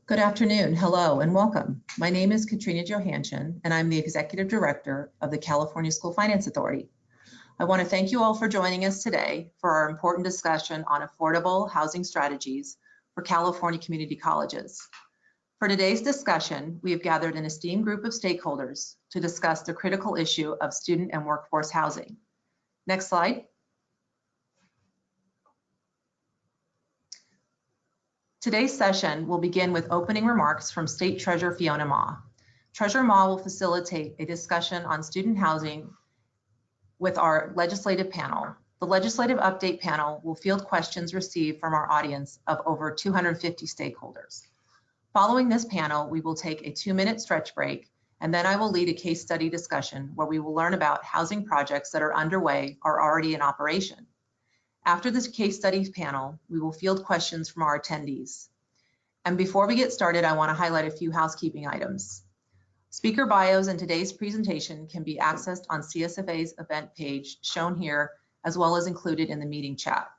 Good afternoon, hello, and welcome. My name is Katrina Johantgen, and I'm the Executive Director of the California School Finance Authority. I want to thank you all for joining us today for our important discussion on affordable housing strategies for California community colleges. For today's discussion, we have gathered an esteemed group of stakeholders to discuss the critical issue of student and workforce housing. Next slide. Today's session will begin with opening remarks from State Treasurer Fiona Ma. Treasurer Ma will facilitate a discussion on student housing with our legislative panel. The legislative update panel will field questions received from our audience of over 250 stakeholders. Following this panel, we will take a 2-minute stretch break, and then I will lead a case study discussion where we will learn about housing projects that are underway or already in operation. After this case studies panel, we will field questions from our attendees. And before we get started, I want to highlight a few housekeeping items. Speaker bios in today's presentation can be accessed on CSFA's event page shown here, as well as included in the meeting chat.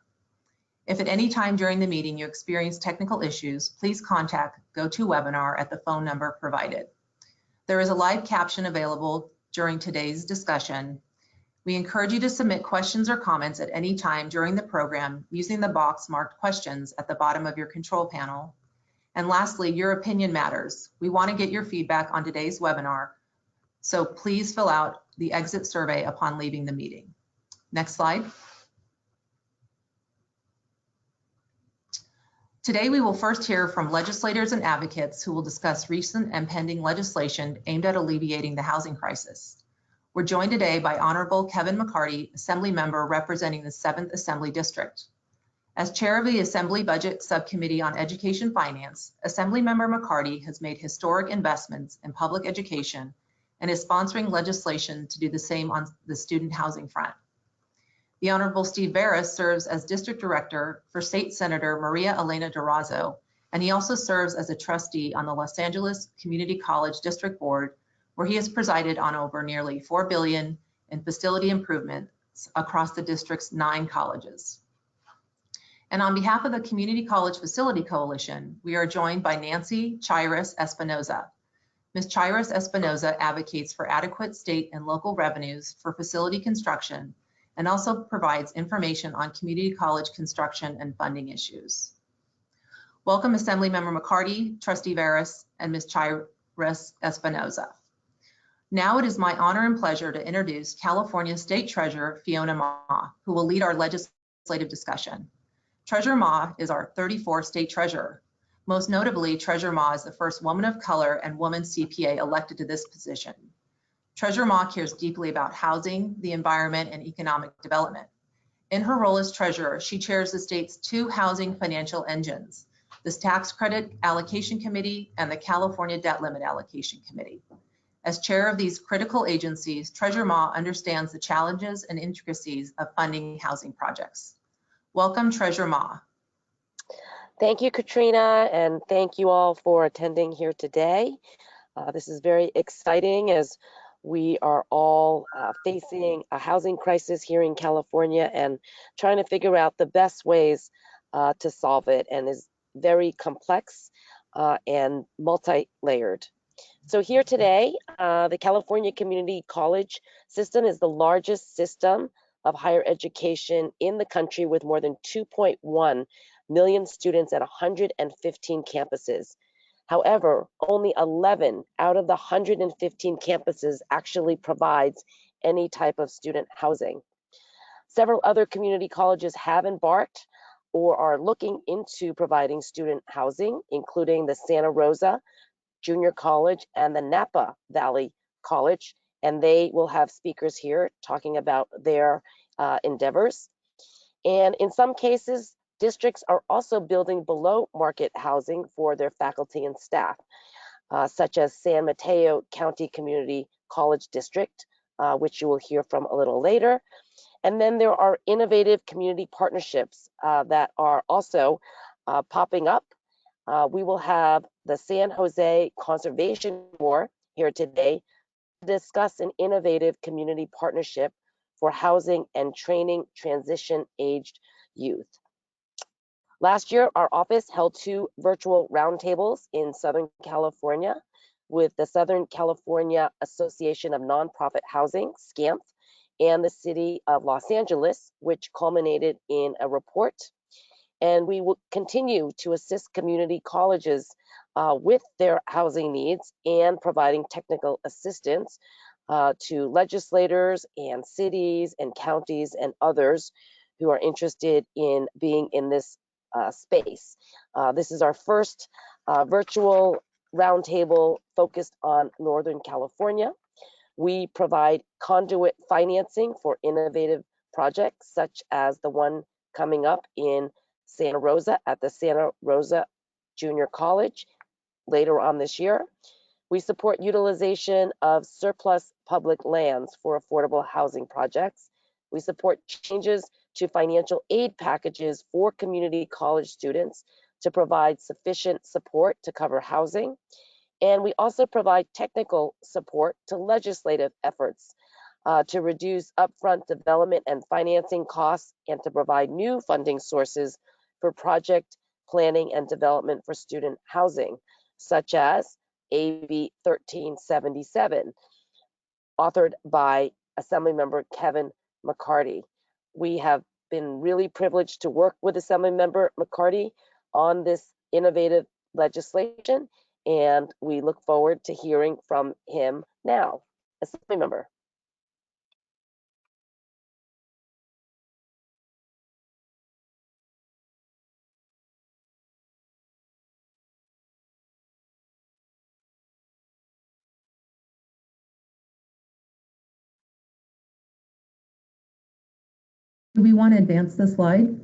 If at any time during the meeting you experience technical issues, please contact GoToWebinar at the phone number provided. There is a live caption available during today's discussion. We encourage you to submit questions or comments at any time during the program using the box marked questions at the bottom of your control panel. And lastly, your opinion matters. We want to get your feedback on today's webinar, so please fill out the exit survey upon leaving the meeting. Next slide. Today, we will first hear from legislators and advocates who will discuss recent and pending legislation aimed at alleviating the housing crisis. We're joined today by Honorable Kevin McCarty, Assembly Member representing the 7th Assembly District. As Chair of the Assembly Budget Subcommittee on Education Finance, Assemblymember McCarty has made historic investments in public education and is sponsoring legislation to do the same on the student housing front. The Honorable Steve Veras serves as District Director for State Senator Maria Elena Durazo, and he also serves as a trustee on the Los Angeles Community College District Board, where he has presided on over nearly $4 billion in facility improvements across the district's 9 colleges. And on behalf of the Community College Facility Coalition, we are joined by Nancy Chiras Espinoza. Ms. Chiras Espinoza advocates for adequate state and local revenues for facility construction and also provides information on community college construction and funding issues. Welcome, Assemblymember McCarty, Trustee Veras, and Ms. Chiras Espinoza. Now it is my honor and pleasure to introduce California State Treasurer Fiona Ma, who will lead our legislative discussion. Treasurer Ma is our 34th state treasurer. Most notably, Treasurer Ma is the first woman of color and woman CPA elected to this position. Treasurer Ma cares deeply about housing, the environment, and economic development. In her role as treasurer, she chairs the state's 2 housing financial engines, the Tax Credit Allocation Committee and the California Debt Limit Allocation Committee. As chair of these critical agencies, Treasurer Ma understands the challenges and intricacies of funding housing projects. Welcome, Treasurer Ma. Thank you, Katrina, and thank you all for attending here today. This is very exciting as we are all facing a housing crisis here in California and trying to figure out the best ways to solve it, and is very complex and multi-layered. So here today, the California Community College system is the largest system of higher education in the country with more than 2.1 million students at 115 campuses. However, only 11 out of the 115 campuses actually provides any type of student housing. Several other community colleges have embarked or are looking into providing student housing, including the Santa Rosa Junior College and the Napa Valley College, and they will have speakers here talking about their endeavors. And in some cases, districts are also building below market housing for their faculty and staff, such as San Mateo County Community College District, which you will hear from a little later. And then there are innovative community partnerships that are also popping up. We will have the San Jose Conservation Corps here today to discuss an innovative community partnership for housing and training transition-aged youth. Last year, our office held 2 virtual roundtables in Southern California with the Southern California Association of Nonprofit Housing, SCAMP, and the City of Los Angeles, which culminated in a report. And we will continue to assist community colleges with their housing needs and providing technical assistance to legislators and cities and counties and others who are interested in being in this space. This is our first virtual roundtable focused on Northern California. We provide conduit financing for innovative projects such as the one coming up in Santa Rosa at the Santa Rosa Junior College later on this year. We support utilization of surplus public lands for affordable housing projects. We support changes to financial aid packages for community college students to provide sufficient support to cover housing. And we also provide technical support to legislative efforts to reduce upfront development and financing costs and to provide new funding sources for project planning and development for student housing, such as AB 1377, authored by Assemblymember Kevin McCarty. We have been really privileged to work with Assemblymember McCarty on this innovative legislation, and we look forward to hearing from him now. Assemblymember. Do we want to advance the slide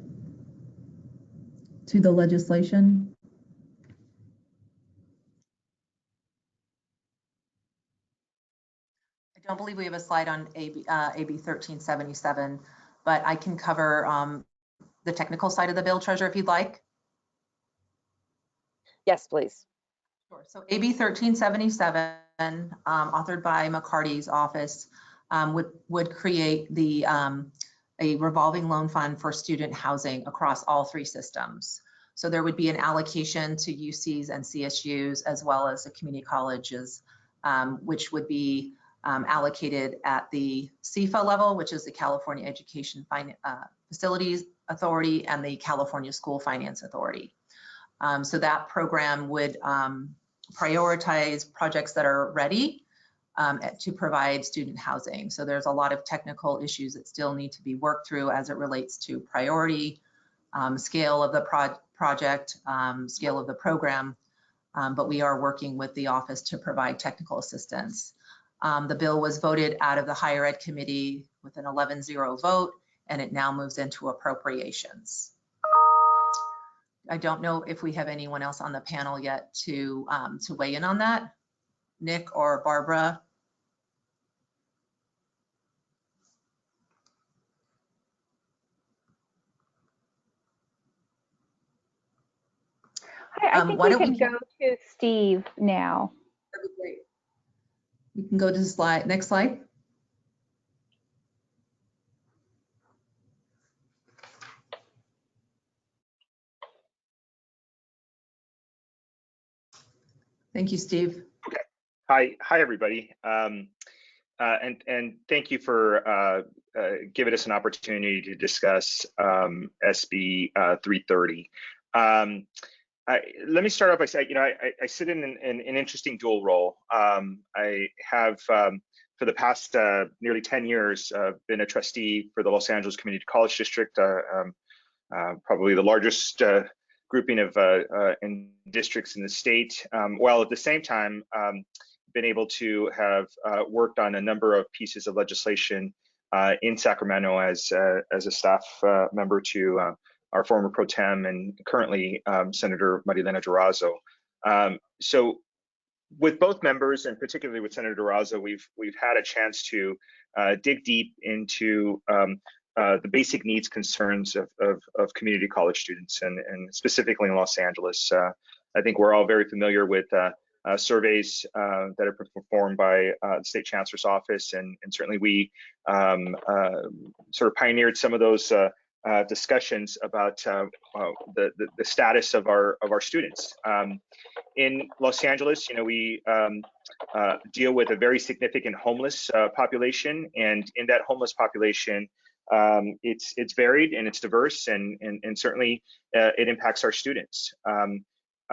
to the legislation? I don't believe we have a slide on AB 1377, but I can cover the technical side of the bill, Treasurer, if you'd like. Yes, please. Sure. So AB 1377, authored by McCarty's office, would create the a revolving loan fund for student housing across all 3 systems. So there would be an allocation to UCs and CSUs as well as the community colleges, which would be allocated at the CFA level, which is the California Education Facilities Authority, and the California School Finance Authority. So that program would prioritize projects that are ready to provide student housing. So there's a lot of technical issues that still need to be worked through as it relates to priority, scale of the project, scale of the program, but we are working with the office to provide technical assistance. The bill was voted out of the Higher Ed Committee with an 11-0 vote, and it now moves into appropriations. I don't know if we have anyone else on the panel yet to weigh in on that. Nick or Barbara? I think we can go to Steve now. That'd be great. We can go to the slide. Next slide. Thank you, Steve. Okay. Hi, everybody. And thank you for giving us an opportunity to discuss SB 330. Let me start off by saying, I sit in an interesting dual role. I have, for the past nearly 10 years, been a trustee for the Los Angeles Community College District, probably the largest grouping of districts in the state, while at the same time been able to have worked on a number of pieces of legislation in Sacramento as a staff member to our former pro tem and currently Senator Marilena Durazo. So with both members, and particularly with Senator Durazo, we've had a chance to dig deep into the basic needs concerns of community college students, and specifically in Los Angeles. I think we're all very familiar with surveys that have been performed by the State Chancellor's Office, and certainly we sort of pioneered some of those discussions about the status of our students. In Los Angeles, we deal with a very significant homeless population, and in that homeless population, it's varied and it's diverse, and certainly it impacts our students.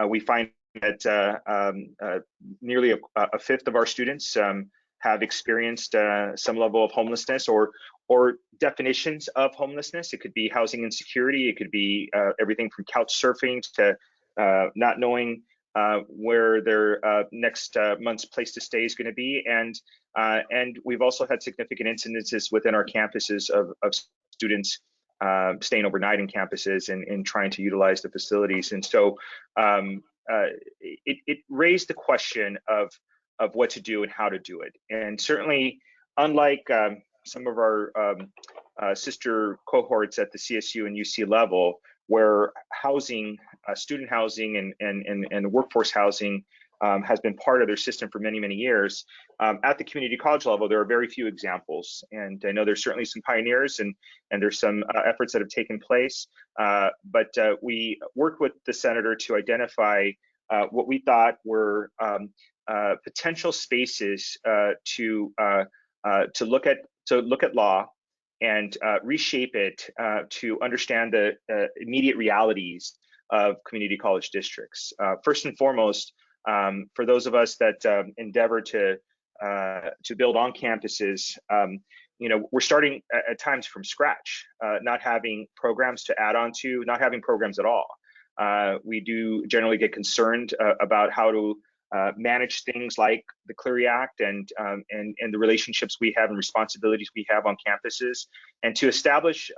We find that nearly a fifth of our students have experienced some level of homelessness or definitions of homelessness. It could be housing insecurity. It could be everything from couch surfing to not knowing where their next month's place to stay is going to be. And we've also had significant incidences within our campuses of students staying overnight in campuses and trying to utilize the facilities. And so it raised the question of what to do and how to do it. And certainly, unlike some of our sister cohorts at the CSU and UC level, where housing, student housing and workforce housing has been part of their system for many, many years, at the community college level, there are very few examples. And I know there's certainly some pioneers and there's some efforts that have taken place, but we worked with the senator to identify what we thought were potential spaces to look at law and reshape it to understand the immediate realities of community college districts. First and foremost, for those of us that endeavor to build on campuses, we're starting at times from scratch, not having programs to add on to, not having programs at all. We do generally get concerned about how to manage things like the Clery Act and the relationships we have and responsibilities we have on campuses, and to establish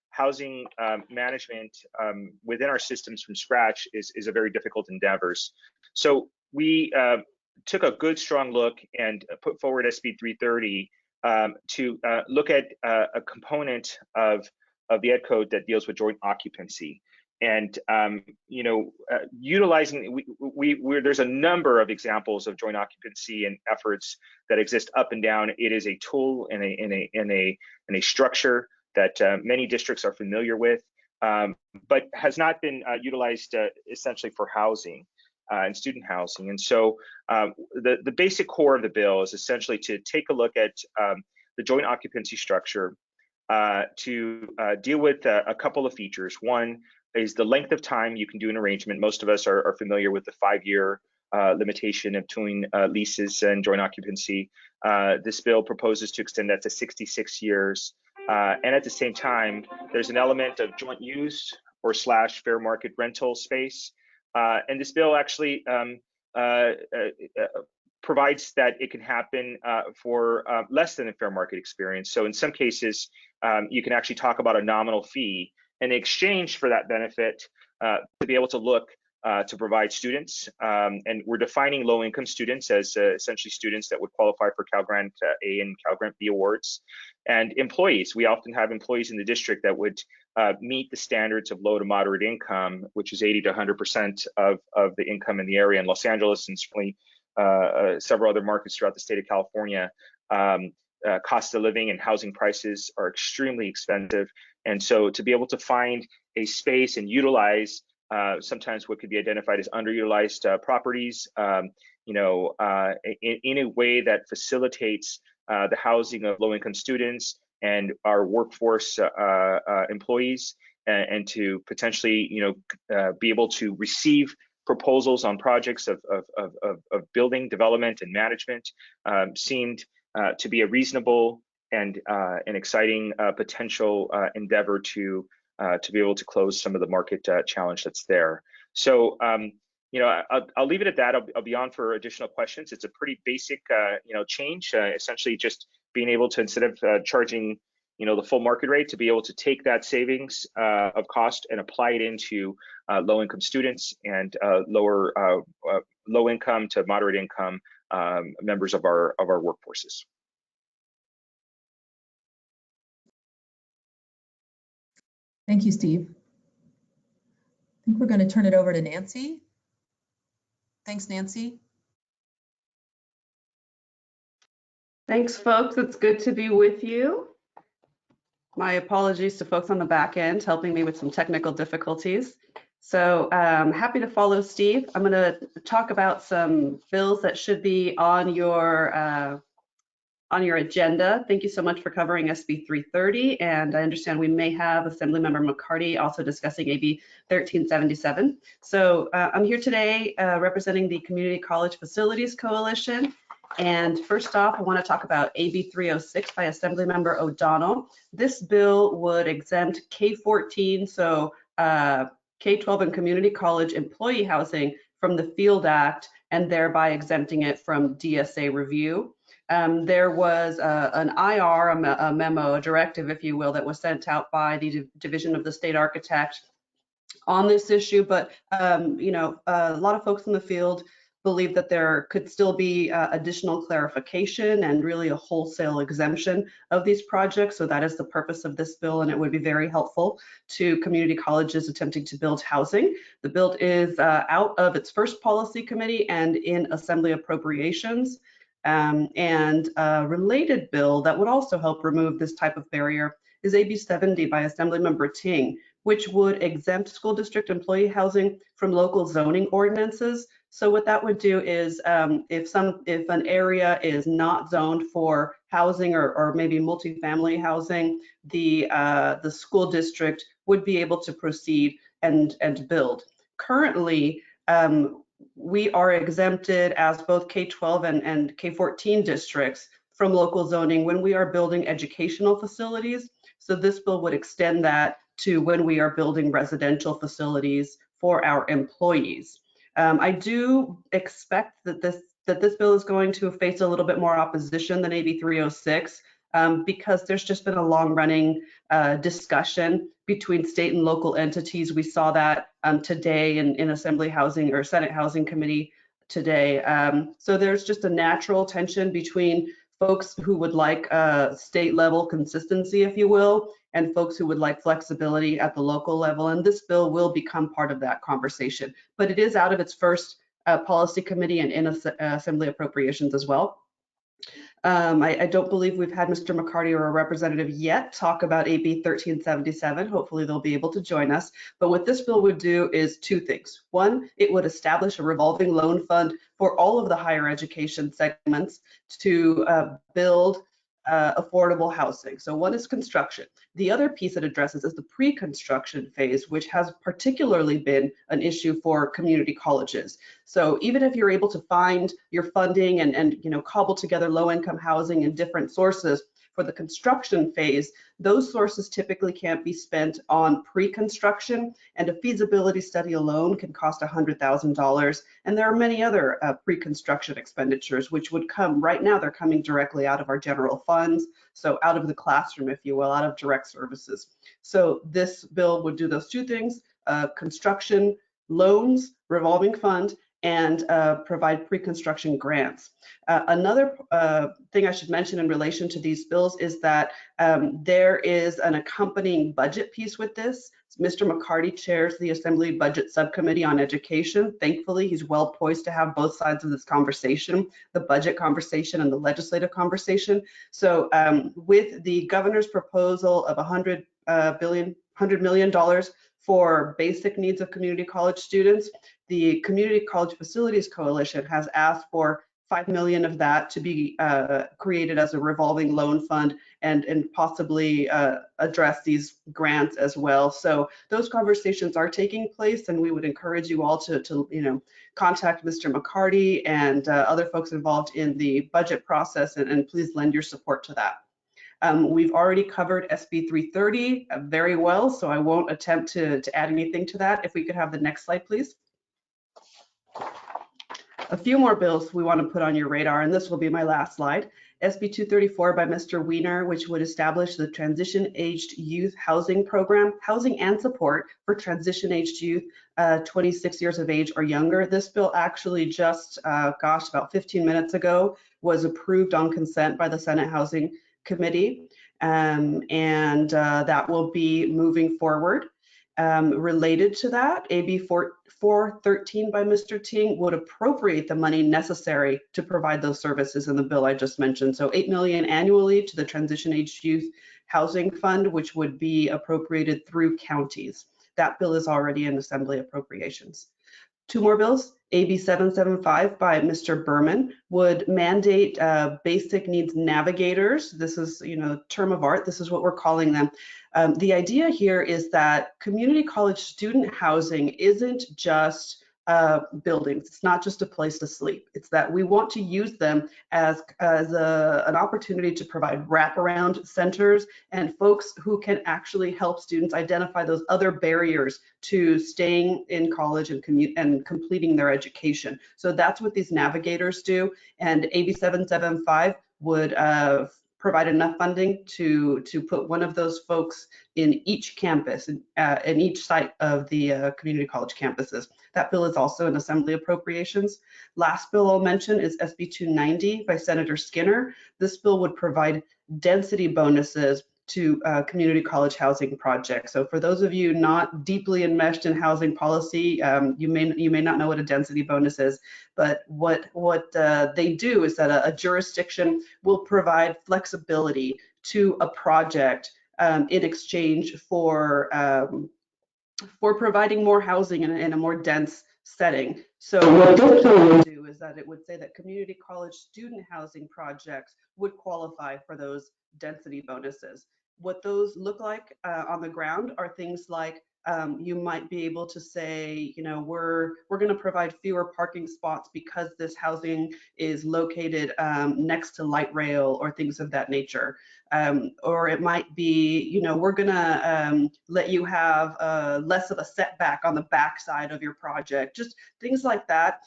housing management within our systems from scratch is a very difficult endeavor. So we took a good, strong look and put forward SB 330 to look at a component of the Ed Code that deals with joint occupancy. And utilizing, there's a number of examples of joint occupancy and efforts that exist up and down. It is a tool and a structure that many districts are familiar with, but has not been utilized essentially for housing and student housing. And so the basic core of the bill is essentially to take a look at the joint occupancy structure to deal with a couple of features. One is the length of time you can do an arrangement. Most of us are familiar with the 5-year limitation between leases and joint occupancy. This bill proposes to extend that to 66 years. And at the same time, there's an element of joint use or / fair market rental space. And this bill actually provides that it can happen for less than a fair market experience. So in some cases, you can actually talk about a nominal fee in exchange for that benefit to be able to look to provide students. And we're defining low-income students as essentially students that would qualify for Cal Grant A and Cal Grant B awards. And employees, we often have employees in the district that would meet the standards of low to moderate income, which is 80 to 100% of the income in the area in Los Angeles, and certainly several other markets throughout the state of California. Cost of living and housing prices are extremely expensive. And so to be able to find a space and utilize sometimes what could be identified as underutilized properties, in a way that facilitates the housing of low-income students and our workforce employees, and to potentially, be able to receive proposals on projects of building development and management seemed to be a reasonable and an exciting potential endeavor to be able to close some of the market challenge that's there. So, I'll leave it at that. I'll be on for additional questions. It's a pretty basic, change, essentially just being able to, instead of charging, the full market rate, to be able to take that savings of cost and apply it into low-income students and low-income to moderate income members of our workforces. Thank you, Steve. I think we're going to turn it over to Nancy. Thanks, Nancy. Thanks, folks. It's good to be with you. My apologies to folks on the back end helping me with some technical difficulties. So happy to follow Steve. I'm going to talk about some bills that should be on your agenda. Thank you so much for covering SB 330. And I understand we may have Assemblymember McCarty also discussing AB 1377. So I'm here today representing the Community College Facilities Coalition. And first off, I want to talk about AB 306 by Assemblymember O'Donnell. This bill would exempt K-14, so K-12 and community college employee housing from the Field Act, and thereby exempting it from DSA review. There was an IR, a memo, a directive, if you will, that was sent out by the Division of the State Architect on this issue, but you know, a lot of folks in the field believe that there could still be additional clarification and really a wholesale exemption of these projects. So that is the purpose of this bill, and it would be very helpful to community colleges attempting to build housing. The bill is out of its first policy committee and in Assembly Appropriations. And a related bill that would also help remove this type of barrier is AB 70 by Assemblymember Ting, which would exempt school district employee housing from local zoning ordinances. So what that would do is if an area is not zoned for housing or maybe multifamily housing, the school district would be able to proceed and build. Currently, we are exempted as both K-12 and K-14 districts from local zoning when we are building educational facilities. So this bill would extend that to when we are building residential facilities for our employees. I do expect that this bill is going to face a little bit more opposition than AB 306 because there's just been a long-running discussion between state and local entities. We saw that today in Assembly Housing or Senate Housing Committee today. So there's just a natural tension between folks who would like state level consistency, if you will, and folks who would like flexibility at the local level. And this bill will become part of that conversation. But it is out of its first policy committee and in Assembly Appropriations as well. I don't believe we've had Mr. McCarty or a representative yet talk about AB 1377. Hopefully they'll be able to join us. But what this bill would do is two things. One, it would establish a revolving loan fund for all of the higher education segments to build affordable housing. So one is construction. The other piece it addresses is the pre-construction phase, which has particularly been an issue for community colleges. So even if you're able to find your funding and you know, cobble together low-income housing in different sources for the construction phase, those sources typically can't be spent on pre-construction, and a feasibility study alone can cost $100,000. And there are many other pre-construction expenditures which would come right now. They're coming directly out of our general funds, so out of the classroom, if you will, out of direct services. So this bill would do those two things: construction loans, revolving fund, and provide pre-construction grants. Another thing I should mention in relation to these bills is that there is an accompanying budget piece with this. Mr. McCarty chairs the Assembly Budget Subcommittee on Education. Thankfully, he's well poised to have both sides of this conversation, the budget conversation and the legislative conversation. So with the governor's proposal of $100 million for basic needs of community college students, the Community College Facilities Coalition has asked for $5 million of that to be created as a revolving loan fund and possibly address these grants as well. So those conversations are taking place, and we would encourage you all to you know, contact Mr. McCarty and other folks involved in the budget process, and please lend your support to that. We've already covered SB 330 very well, so I won't attempt to add anything to that. If we could have the next slide, please. A few more bills we want to put on your radar, and this will be my last slide. SB 234 by Mr. Wiener, which would establish the transition-aged youth housing program, housing and support for transition-aged youth 26 years of age or younger. This bill actually just, about 15 minutes ago, was approved on consent by the Senate Housing Committee, and that will be moving forward. Related to that, AB 413 by Mr. Ting would appropriate the money necessary to provide those services in the bill I just mentioned. So $8 million annually to the transition-aged youth Housing Fund, which would be appropriated through counties. That bill is already in Assembly Appropriations. Two more bills. AB 775 by Mr. Berman would mandate basic needs navigators. This is, term of art. This is what we're calling them. The idea here is that community college student housing isn't just buildings. It's not just a place to sleep. It's that we want to use them as an opportunity to provide wraparound centers and folks who can actually help students identify those other barriers to staying in college and completing their education. So that's what these navigators do. And AB 775 would provide enough funding to put one of those folks in each campus, in each site of the community college campuses. That bill is also in Assembly Appropriations. Last bill I'll mention is SB 290 by Senator Skinner. This bill would provide density bonuses to community college housing projects. So for those of you not deeply enmeshed in housing policy, you may not know what a density bonus is, but what they do is that a jurisdiction will provide flexibility to a project in exchange for providing more housing in a more dense setting. So what this bill would do is that it would say that community college student housing projects would qualify for those density bonuses. What those look like on the ground are things like you might be able to say, we're going to provide fewer parking spots because this housing is located next to light rail or things of that nature. Or it might be, we're going to let you have less of a setback on the backside of your project. Just things like that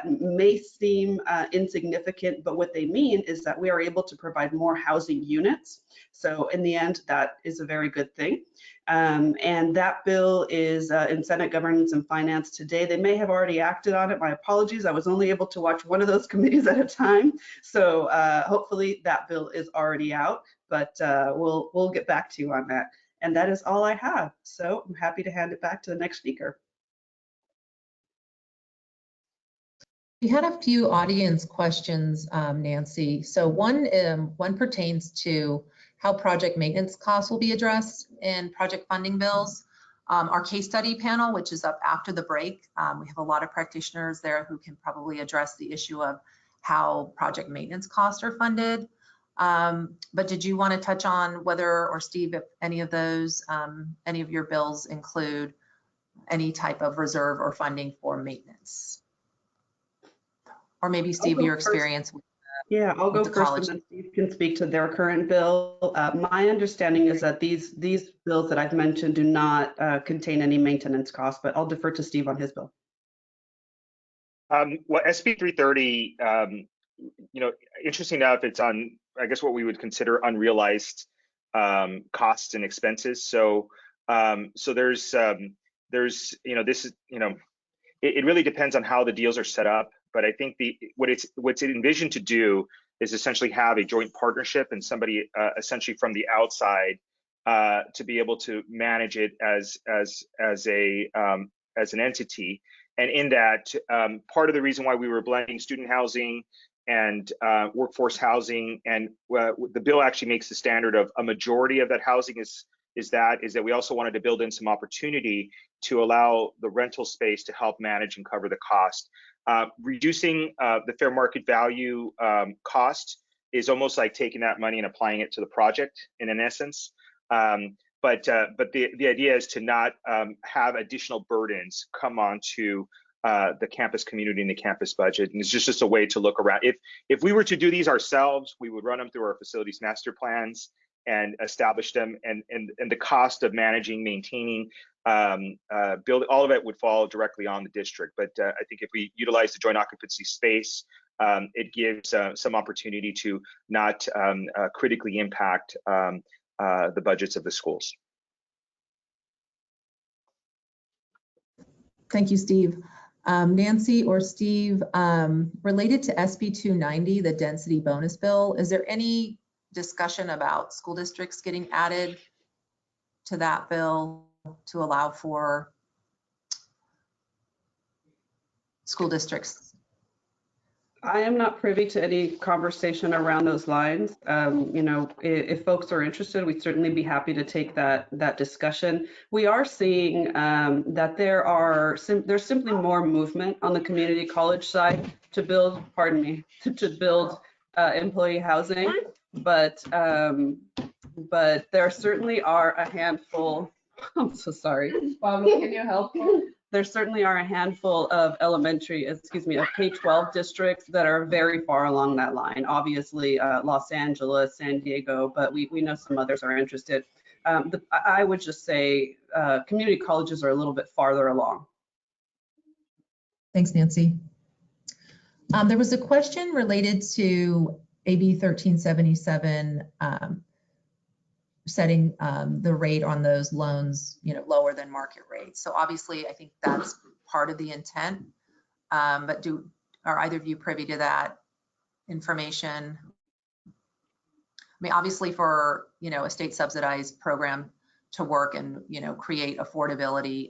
may seem insignificant, but what they mean is that we are able to provide more housing units. So in the end, that is a very good thing. And that bill is in Senate Governance and Finance today. They may have already acted on it. My apologies. I was only able to watch one of those committees at a time. So hopefully that bill is already out, but we'll get back to you on that. And that is all I have. So I'm happy to hand it back to the next speaker. We had a few audience questions, Nancy. So one pertains to how project maintenance costs will be addressed in project funding bills. Our case study panel, which is up after the break, we have a lot of practitioners there who can probably address the issue of how project maintenance costs are funded. But did you want to touch on whether, or Steve, if any of those, any of your bills include any type of reserve or funding for maintenance? Or maybe Steve, your experience with I'll go the first college. and then Steve can speak to their current bill. My understanding is that these bills that I've mentioned do not contain any maintenance costs, but I'll defer to Steve on his bill. Well, SB 330, interesting enough, it's on, I guess, what we would consider unrealized costs and expenses. So, there's, this is, it really depends on how the deals are set up. But I think what's envisioned to do is essentially have a joint partnership and somebody essentially from the outside to be able to manage it as an entity. And in that, part of the reason why we were blending student housing and workforce housing, and the bill actually makes the standard of a majority of that housing is that we also wanted to build in some opportunity to allow the rental space to help manage and cover the cost. Reducing the fair market value cost is almost like taking that money and applying it to the project in an essence. But the idea is to not have additional burdens come onto the campus community and the campus budget. And it's just a way to look around. If we were to do these ourselves, we would run them through our facilities master plans and establish them, and the cost of managing, maintaining, build, all of it would fall directly on the district. But I think if we utilize the joint occupancy space, it gives some opportunity to not critically impact the budgets of the schools. Thank you, Steve. Nancy or Steve, related to SB 290, the density bonus bill, is there any discussion about school districts getting added to that bill to allow for school districts? I am not privy to any conversation around those lines. If folks are interested, we'd certainly be happy to take that discussion. We are seeing that there's simply more movement on the community college side to build, to build employee housing, but there certainly are a handful. I'm so sorry. Pablo, can you help? There certainly are a handful of of K-12 districts that are very far along that line. Obviously, Los Angeles, San Diego, but we know some others are interested. I would just say community colleges are a little bit farther along. Thanks, Nancy. There was a question related to AB 1377 setting the rate on those loans, lower than market rates. So obviously, I think that's part of the intent. But are either of you privy to that information? I mean, obviously, for a state subsidized program to work and create affordability,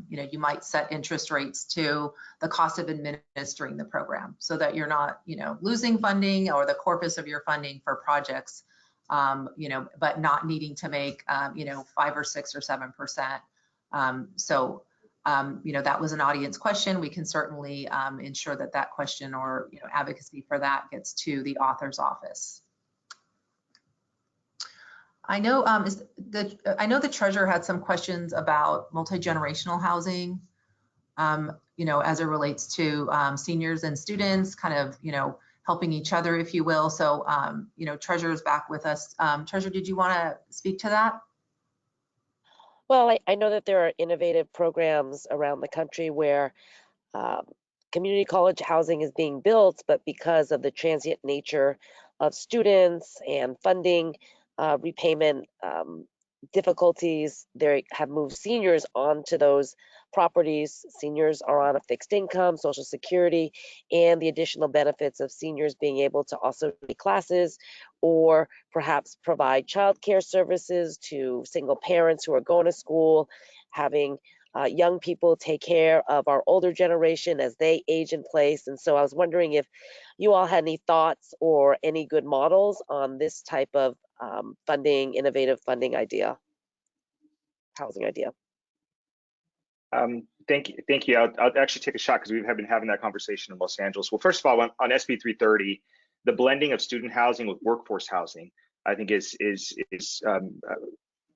you might set interest rates to the cost of administering the program, so that you're not losing funding or the corpus of your funding for projects. But not needing to make, 5 or 6 or 7%. That was an audience question. We can certainly ensure that question or, advocacy for that gets to the author's office. I know the treasurer had some questions about multi-generational housing, as it relates to seniors and students, kind of, helping each other, if you will. So, Treasurer's back with us. Treasurer, did you want to speak to that? Well, I know that there are innovative programs around the country where community college housing is being built, but because of the transient nature of students and funding repayment difficulties, they have moved seniors onto those properties. Seniors are on a fixed income, Social Security, and the additional benefits of seniors being able to also take classes or perhaps provide childcare services to single parents who are going to school, having young people take care of our older generation as they age in place. And so I was wondering if you all had any thoughts or any good models on this type of innovative funding idea, housing idea. Thank you. I'll actually take a shot because we have been having that conversation in Los Angeles. Well, first of all, on SB 330, the blending of student housing with workforce housing, I think is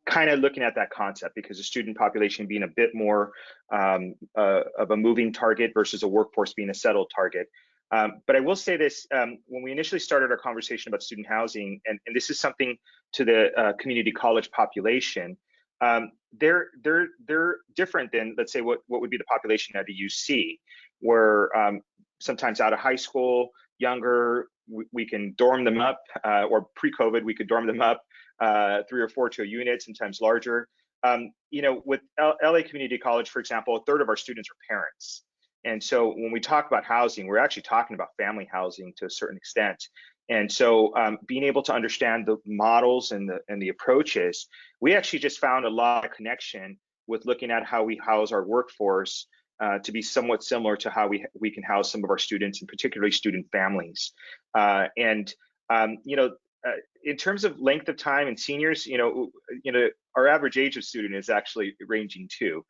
kind of looking at that concept, because the student population being a bit more of a moving target versus a workforce being a settled target. But I will say this, when we initially started our conversation about student housing, and this is something to the community college population, they're different than, let's say, what would be the population at a UC, where sometimes out of high school, younger, we can dorm them up, or pre-COVID, we could dorm them up 3 or 4 to a unit, sometimes larger. With LA Community College, for example, a third of our students are parents. And so when we talk about housing, we're actually talking about family housing to a certain extent. And so being able to understand the models and the approaches, we actually just found a lot of connection with looking at how we house our workforce to be somewhat similar to how we can house some of our students, and particularly student families. In terms of length of time and seniors, our average age of student is actually ranging too.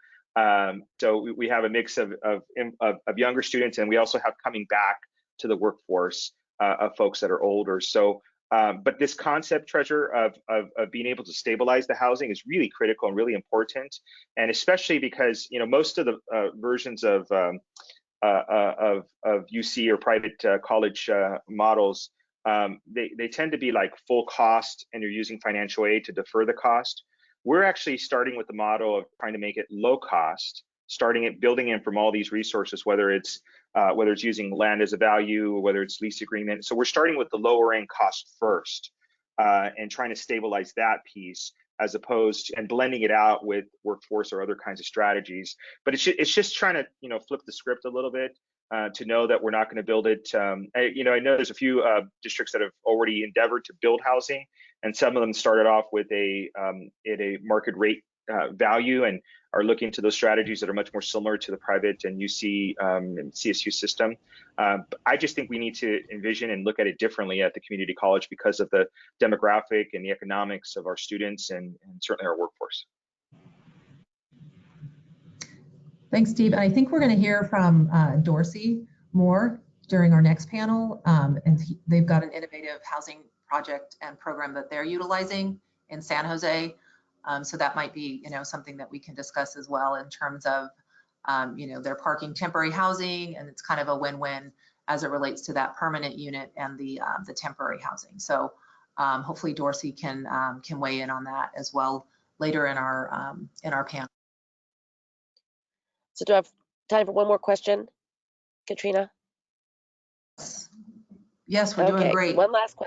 So we have a mix of younger students, and we also have coming back to the workforce of folks that are older. So, but this concept, Treasurer, of being able to stabilize the housing is really critical and really important, and especially because most of the versions of UC or private college models, they tend to be like full cost, and you're using financial aid to defer the cost. We're actually starting with the model of trying to make it low cost, building in from all these resources, whether it's using land as a value, or whether it's lease agreement. So we're starting with the lower end cost first, and trying to stabilize that piece, as opposed to, and blending it out with workforce or other kinds of strategies. But it's just trying to flip the script a little bit, to know that we're not going to build it. I know there's a few districts that have already endeavored to build housing, and some of them started off with a market rate value and are looking to those strategies that are much more similar to the private and UC and CSU system. I just think we need to envision and look at it differently at the community college because of the demographic and the economics of our students and certainly our workforce. Thanks, Steve. And I think we're going to hear from Dorsey more during our next panel. They've got an innovative housing project and program that they're utilizing in San Jose. So that might be, something that we can discuss as well in terms of, they're parking temporary housing, and it's kind of a win-win as it relates to that permanent unit and the temporary housing. So hopefully Dorsey can weigh in on that as well later in our panel. So do I have time for one more question, Katrina? Yes, we're doing great. One last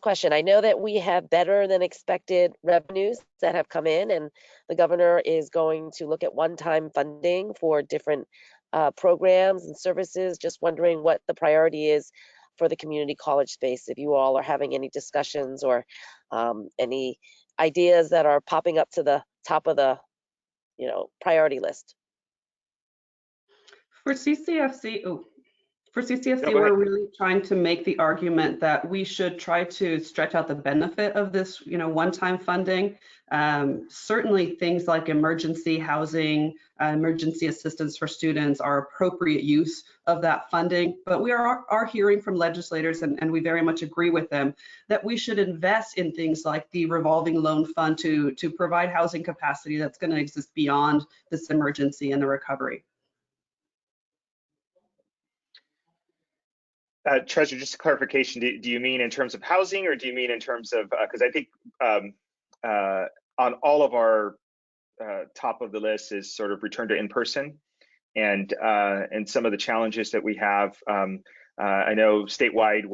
question. I know that we have better than expected revenues that have come in, and the governor is going to look at one-time funding for different programs and services. Just wondering what the priority is for the community college space, if you all are having any discussions or any ideas that are popping up to the top of the priority list. For CCFC, No, we're really trying to make the argument that we should try to stretch out the benefit of this, one-time funding. Certainly things like emergency housing, emergency assistance for students are appropriate use of that funding. But we are hearing from legislators, and we very much agree with them, that we should invest in things like the revolving loan fund to provide housing capacity that's going to exist beyond this emergency and the recovery. Treasurer, just a clarification, do you mean in terms of housing, or do you mean in terms of, because I think on all of our top of the list is sort of return to in-person, and some of the challenges that we have. I know statewide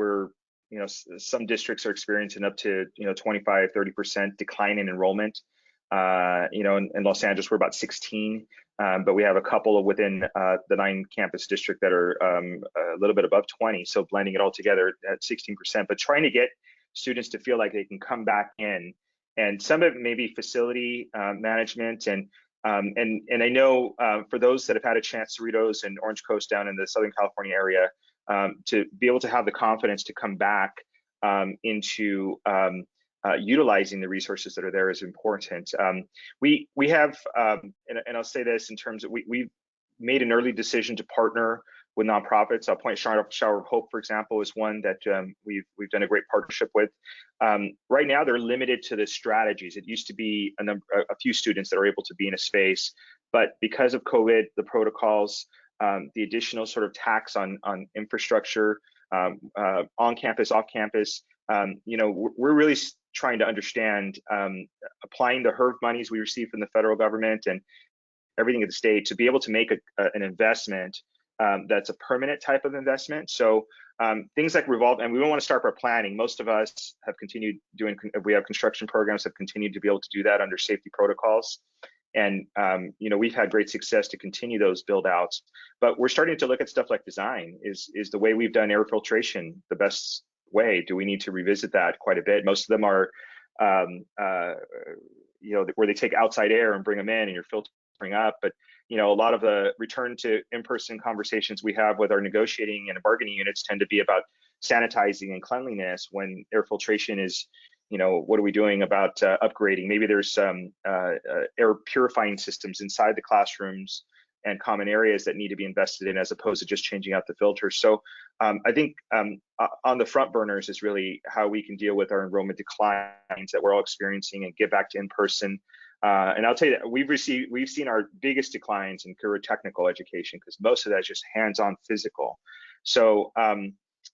some districts are experiencing up to 25-30% decline in enrollment. In Los Angeles we're about 16. But we have a couple within the 9 campus district that are a little bit above 20. So blending it all together at 16%, but trying to get students to feel like they can come back in. And some of it may be facility management. And I know for those that have had a chance, Cerritos and Orange Coast down in the Southern California area, to be able to have the confidence to come back into utilizing the resources that are there is important. We have, and I'll say this in terms of, we've made an early decision to partner with nonprofits. I'll point Shower of Hope, for example, is one that we've done a great partnership with. Right now, they're limited to the strategies. It used to be a few students that are able to be in a space, but because of COVID, the protocols, the additional sort of tax on infrastructure, on campus, off campus, we're really trying to understand applying the HERV monies we receive from the federal government and everything at the state to be able to make an investment that's a permanent type of investment. So things like revolve, and we don't want to start our planning. Most of us have continued doing, we have construction programs have continued to be able to do that under safety protocols. And we've had great success to continue those build outs, but we're starting to look at stuff like design. Is the way we've done air filtration the best way? Do we need to revisit that quite a bit? Most of them are where they take outside air and bring them in and you're filtering up, but a lot of the return to in-person conversations we have with our negotiating and bargaining units tend to be about sanitizing and cleanliness, when air filtration is, what are we doing about upgrading? Maybe there's some air purifying systems inside the classrooms and common areas that need to be invested in, as opposed to just changing out the filters. So I think on the front burners is really how we can deal with our enrollment declines that we're all experiencing and get back to in-person. And I'll tell you that we've seen our biggest declines in career technical education, because most of that is just hands-on physical. So,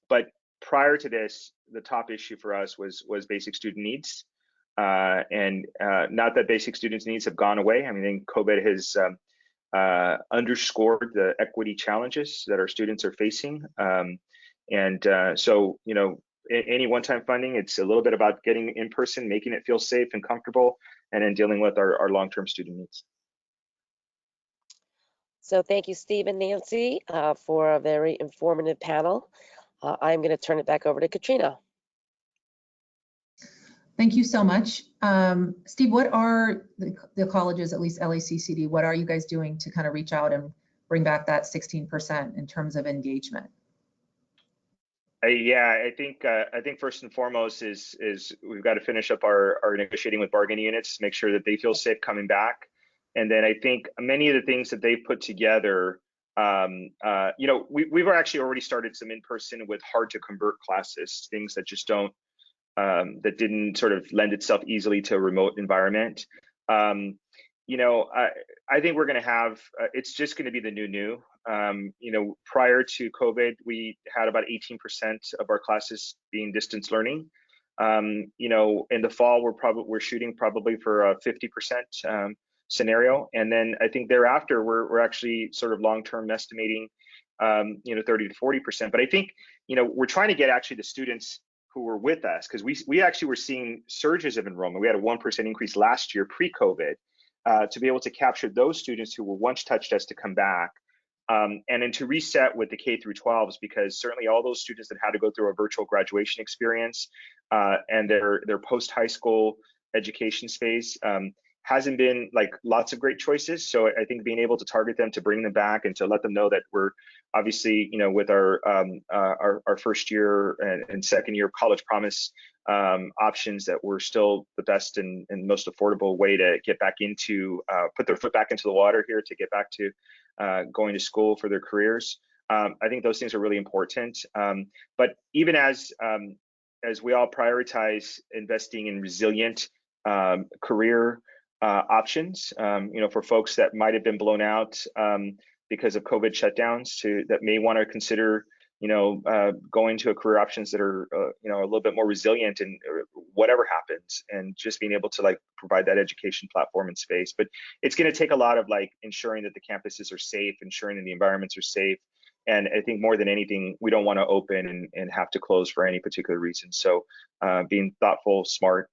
but prior to this, the top issue for us was basic student needs. And not that basic students' needs have gone away. I think COVID has underscored the equity challenges that our students are facing. So, any one-time funding, it's a little bit about getting in person, making it feel safe and comfortable, and then dealing with our long-term student needs. So thank you, Steve and Nancy, for a very informative panel. I'm going to turn it back over to Katrina. Thank you so much. Steve, what are the colleges, at least LACCD, what are you guys doing to kind of reach out and bring back that 16% in terms of engagement? Yeah, I think first and foremost is we've got to finish up our negotiating with bargaining units, make sure that they feel safe coming back. And then I think many of the things that they've put together, we've actually already started some in-person with hard to convert classes, things that just don't, that didn't sort of lend itself easily to a remote environment. I think we're going to have, it's just going to be the new. Prior to COVID, we had about 18% of our classes being distance learning. In the fall, we're shooting probably for a 50% scenario. And then I think thereafter, we're actually sort of long-term estimating, 30 to 40%. But I think, we're trying to get actually the students who were with us, because we actually were seeing surges of enrollment. We had a 1% increase last year pre-COVID, to be able to capture those students who were once touched us to come back, and then to reset with the K through 12s, because certainly all those students that had to go through a virtual graduation experience, and their post-high school education space, hasn't been like lots of great choices. So I think being able to target them, to bring them back, and to let them know that we're obviously, with our first year and second year college promise options, that we're still the best and most affordable way to get back into, put their foot back into the water here, to get back to going to school for their careers. I think those things are really important. But even as we all prioritize investing in resilient career options, for folks that might have been blown out because of COVID shutdowns, that may want to consider, going to a career options that are, a little bit more resilient and whatever happens, and just being able to provide that education platform and space. But it's going to take a lot of ensuring that the campuses are safe, ensuring that the environments are safe. And I think more than anything, we don't want to open and have to close for any particular reason. So being thoughtful, smart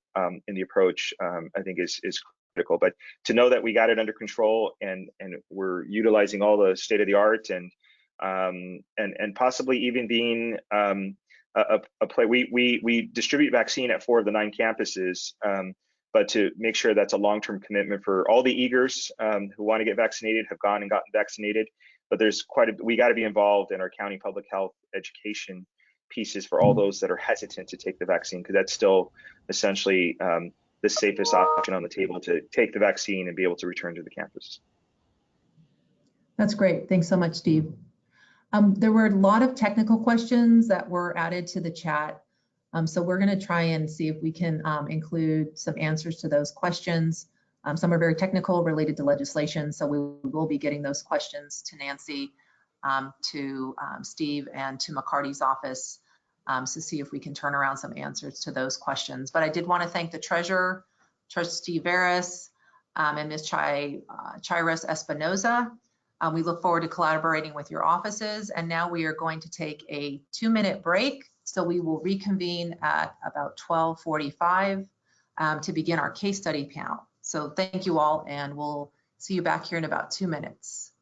in the approach, I think is critical. But to know that we got it under control, and we're utilizing all the state of the art, and possibly even being a play. We distribute vaccine at 4 of the 9 campuses, but to make sure that's a long-term commitment for all the eagers who want to get vaccinated, have gone and gotten vaccinated. But there's we got to be involved in our county public health education pieces for all those that are hesitant to take the vaccine, because that's still essentially the safest option on the table, to take the vaccine and be able to return to the campus. That's great. Thanks so much, Steve. There were a lot of technical questions that were added to the chat. So we're going to try and see if we can include some answers to those questions. Some are very technical, related to legislation. So we will be getting those questions to Nancy, to Steve, and to McCarty's office, to see if we can turn around some answers to those questions. But I did want to thank the treasurer, Trustee Veras, and Ms. Chiras Espinoza. We look forward to collaborating with your offices. And now we are going to take a 2-minute break. So we will reconvene at about 12:45 to begin our case study panel. So thank you all, and we'll see you back here in about 2 minutes.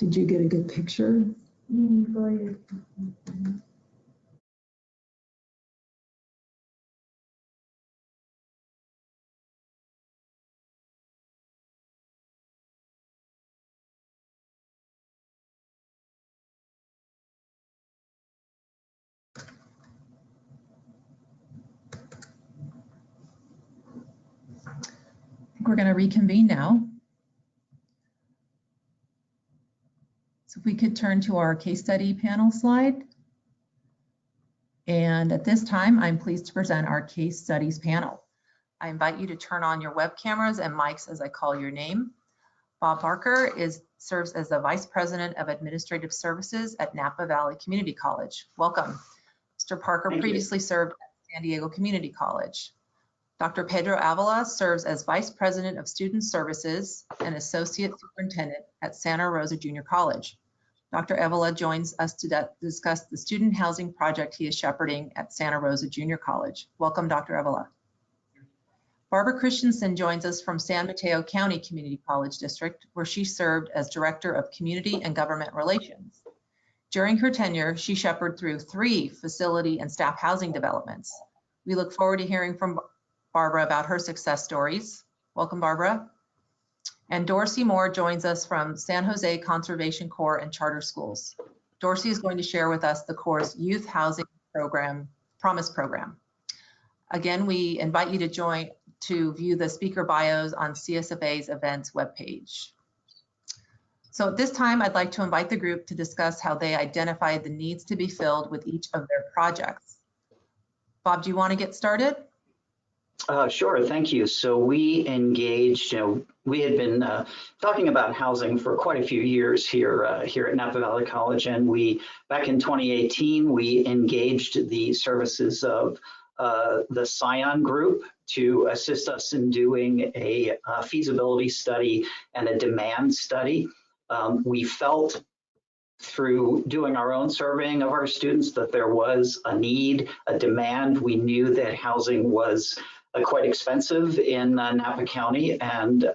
Did you get a good picture? We're going to reconvene now. So if we could turn to our case study panel slide. And at this time, I'm pleased to present our case studies panel. I invite you to turn on your web cameras and mics as I call your name. Bob Parker serves as the Vice President of Administrative Services at Napa Valley Community College. Welcome. Mr. Parker previously served at San Diego Community College. Dr. Pedro Avila serves as Vice President of Student Services and Associate Superintendent at Santa Rosa Junior College. Dr. Avila joins us to discuss the student housing project he is shepherding at Santa Rosa Junior College. Welcome, Dr. Avila. Barbara Christensen joins us from San Mateo County Community College District, where she served as Director of Community and Government Relations. During her tenure, she shepherded through 3 facility and staff housing developments. We look forward to hearing from Barbara about her success stories. Welcome, Barbara. And Dorsey Moore joins us from San Jose Conservation Corps and Charter Schools. Dorsey is going to share with us the Corps' Youth Housing Program, Promise Program. Again, we invite you to view the speaker bios on CSFA's events webpage. So at this time, I'd like to invite the group to discuss how they identified the needs to be filled with each of their projects. Bob, do you want to get started? Sure, thank you. So we engaged, we had been talking about housing for quite a few years here at Napa Valley College, and back in 2018, we engaged the services of the Scion Group to assist us in doing a feasibility study and a demand study. We felt through doing our own surveying of our students that there was a need, a demand. We knew that housing was quite expensive in Napa County, and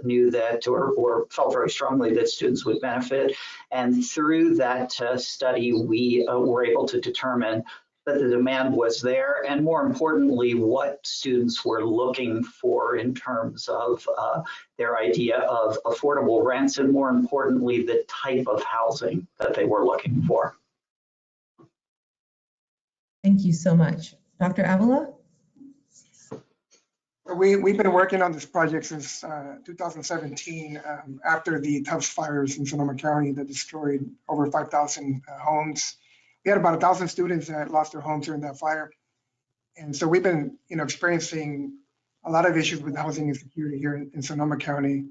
knew that or felt very strongly that students would benefit. And through that study, we were able to determine that the demand was there, and more importantly, what students were looking for in terms of their idea of affordable rents, and more importantly, the type of housing that they were looking for. Thank you so much. Dr. Avila? We've been working on this project since 2017, after the Tubbs fires in Sonoma County that destroyed over 5,000 homes. We had about 1,000 students that lost their homes during that fire. And so we've been experiencing a lot of issues with housing insecurity here in Sonoma County.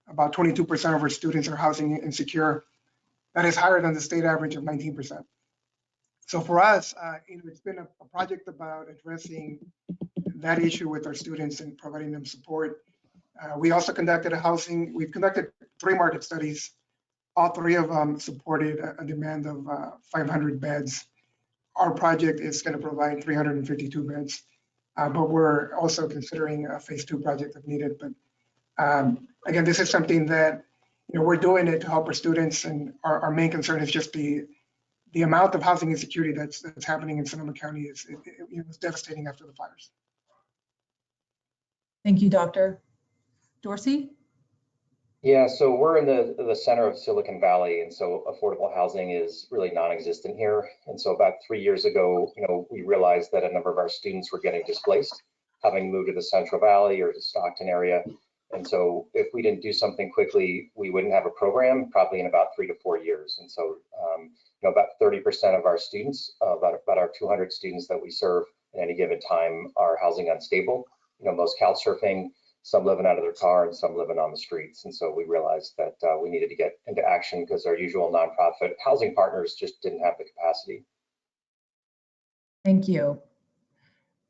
About 22% of our students are housing insecure. That is higher than the state average of 19%. So for us, it's been a project about addressing that issue with our students and providing them support. We also we've conducted 3 market studies. All 3 of them supported a demand of 500 beds. Our project is going to provide 352 beds, but we're also considering a phase 2 project if needed. But again, this is something that we're doing it to help our students, and our main concern is just the amount of housing insecurity that's happening in Sonoma County is devastating after the fires. Thank you, Doctor. Dorsey? Yeah, so we're in the center of Silicon Valley, and so affordable housing is really non-existent here. And so about 3 years ago, we realized that a number of our students were getting displaced, having moved to the Central Valley or to Stockton area. And so if we didn't do something quickly, we wouldn't have a program probably in about 3 to 4 years. And so about 30% of our students, about our 200 students that we serve at any given time, are housing unstable. Most couch surfing, some living out of their car, and some living on the streets. And so we realized that we needed to get into action because our usual nonprofit housing partners just didn't have the capacity. Thank you.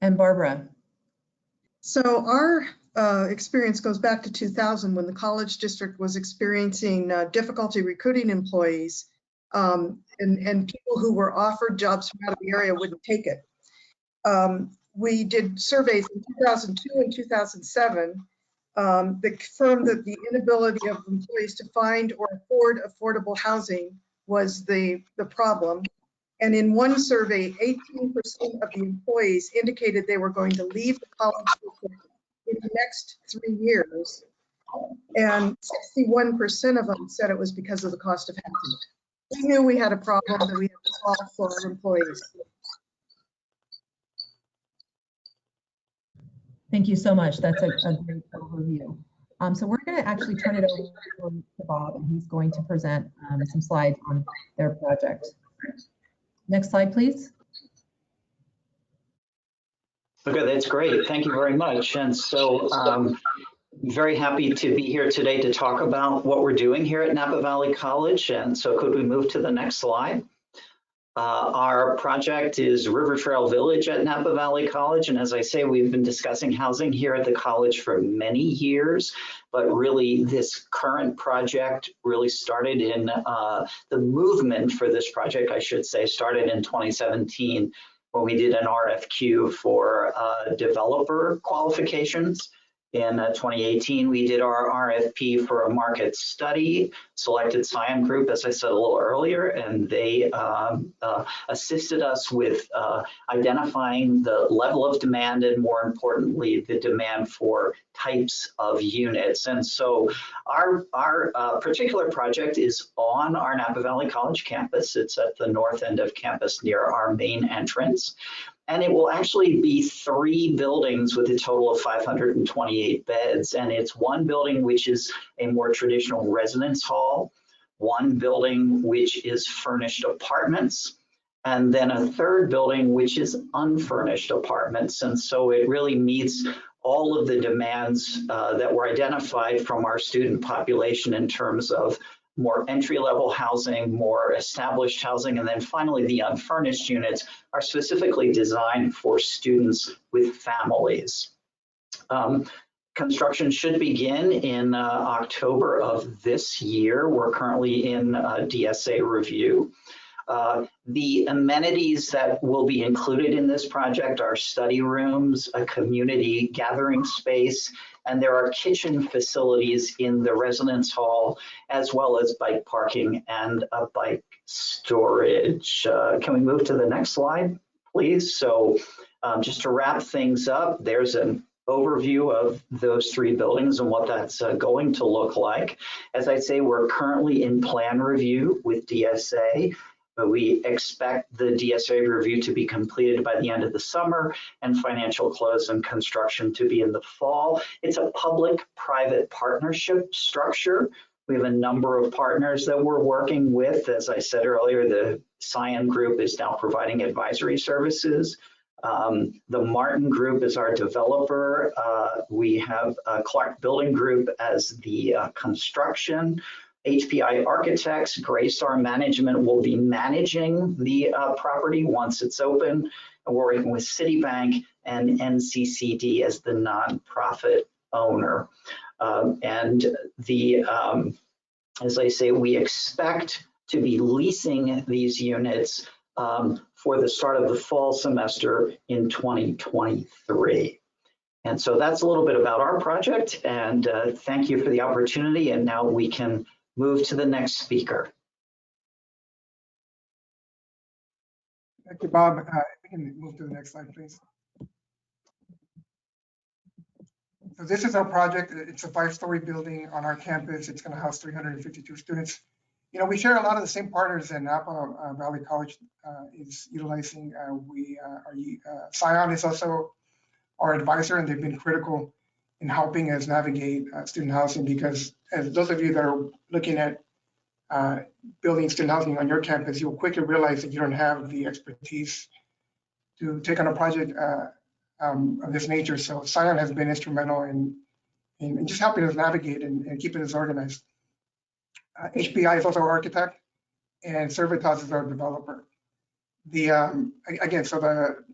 And Barbara? So our experience goes back to 2000 when the college district was experiencing difficulty recruiting employees, and people who were offered jobs from out of the area wouldn't take it. We did surveys in 2002 and 2007 confirmed that the inability of employees to find or afford affordable housing was the problem. And in one survey, 18% of the employees indicated they were going to leave the college district in the next 3 years. And 61% of them said it was because of the cost of housing. We knew we had a problem that we had to solve for our employees. Thank you so much. That's a great overview. So we're going to actually turn it over to Bob, and he's going to present some slides on their project. Next slide, please. Okay, that's great. Thank you very much. And so very happy to be here today to talk about what we're doing here at Napa Valley College. And so could we move to the next slide? Our project is River Trail Village at Napa Valley College. And as I say, we've been discussing housing here at the college for many years, but really this current project really started in, the movement for this project, I should say, started in 2017 when we did an RFQ for developer qualifications. In 2018, we did our RFP for a market study, selected Scion Group, as I said a little earlier, and they assisted us with identifying the level of demand and, more importantly, the demand for types of units. And so our particular project is on our Napa Valley College campus. It's at the north end of campus near our main entrance. And it will actually be 3 buildings with a total of 528 beds. And it's one building which is a more traditional residence hall, one building which is furnished apartments, and then a third building which is unfurnished apartments. And so it really meets all of the demands that were identified from our student population in terms of more entry-level housing, more established housing, and then finally the unfurnished units are specifically designed for students with families. Construction should begin in October of this year. We're currently in DSA review. The amenities that will be included in this project are study rooms, a community gathering space, and there are kitchen facilities in the residence hall, as well as bike parking and a bike storage. Can we move to the next slide, please? So just to wrap things up, there's an overview of those 3 buildings and what that's going to look like. As I say, we're currently in plan review with DSA. But we expect the DSA review to be completed by the end of the summer and financial close and construction to be in the fall. It's a public-private partnership structure. We have a number of partners that we're working with. As I said earlier, the Scion Group is now providing advisory services. The Martin Group is our developer. We have Clark Building Group as the construction. HPI Architects, Graystar Management will be managing the property once it's open. And we're working with Citibank and NCCD as the nonprofit owner. As I say, we expect to be leasing these units for the start of the fall semester in 2023. And so that's a little bit about our project, and thank you for the opportunity. And now we can move to the next speaker. Thank you, Bob. We can move to the next slide, please. So this is our project. It's a 5-story building on our campus. It's going to house 352 students. You know, we share a lot of the same partners that Napa Valley College is utilizing. Scion is also our advisor, and they've been critical in helping us navigate student housing, because as those of you that are looking at building student housing on your campus, you'll quickly realize that you don't have the expertise to take on a project of this nature. So Scion has been instrumental in just helping us navigate and keeping us organized. HPI is also our architect, and Servitas is our developer. Again, so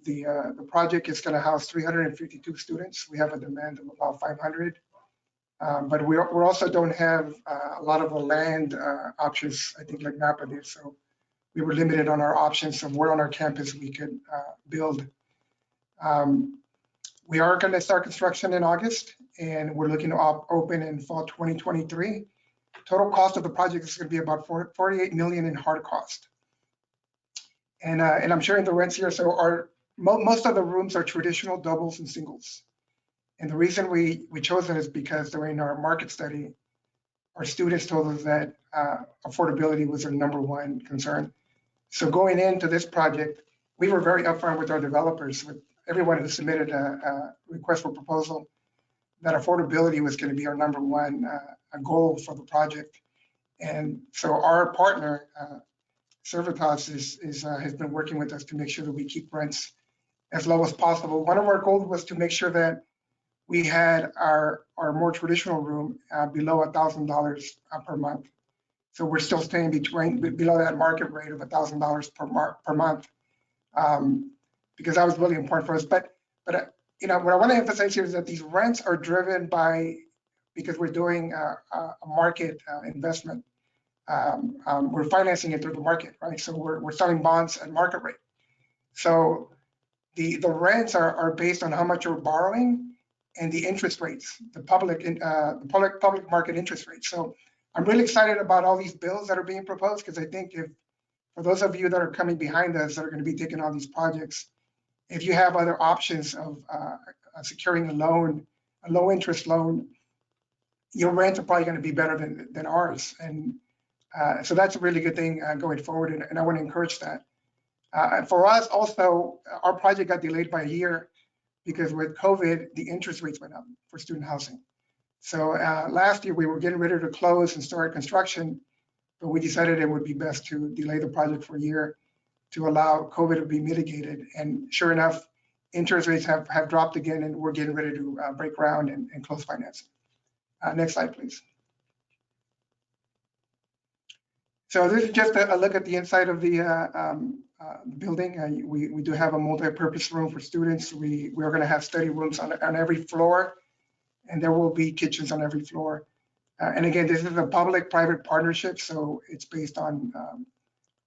the project is going to house 352 students. We have a demand of about 500, but we also don't have a lot of the land options, I think, like Napa did. So we were limited on our options of where on our campus we could build. We are going to start construction in August, and we're looking to open in fall 2023. Total cost of the project is going to be about $48 million in hard cost. And I'm sharing the rents here. So most of the rooms are traditional doubles and singles. And the reason we chose that is because during our market study, our students told us that affordability was their #1 concern. So going into this project, we were very upfront with our developers, with everyone who submitted a request for proposal, that affordability was going to be our #1 goal for the project. And so our partner, Servitas, has been working with us to make sure that we keep rents as low as possible. One of our goals was to make sure that we had our more traditional room below $1,000 per month. So we're still staying below that market rate of $1,000 per month, because that was really important for us. But you know, what I want to emphasize here is that these rents are driven by, because we're doing a market investment. We're financing it through the market, right? So we're selling bonds at market rate. So the rents are based on how much you're borrowing and the interest rates, the public market interest rates. So I'm really excited about all these bills that are being proposed, because I think for those of you that are coming behind us that are going to be taking on these projects, if you have other options of securing a loan, a low interest loan, your rents are probably going to be better than ours. And so that's a really good thing going forward, and I want to encourage that. For us also, our project got delayed by a year because with COVID, the interest rates went up for student housing. So last year we were getting ready to close and start construction, but we decided it would be best to delay the project for a year to allow COVID to be mitigated. And sure enough, interest rates have dropped again, and we're getting ready to break ground and close financing. Next slide, please. So this is just a look at the inside of the building. We do have a multi-purpose room for students. We're going to have study rooms on every floor, and there will be kitchens on every floor. And again, this is a public-private partnership, so it's based on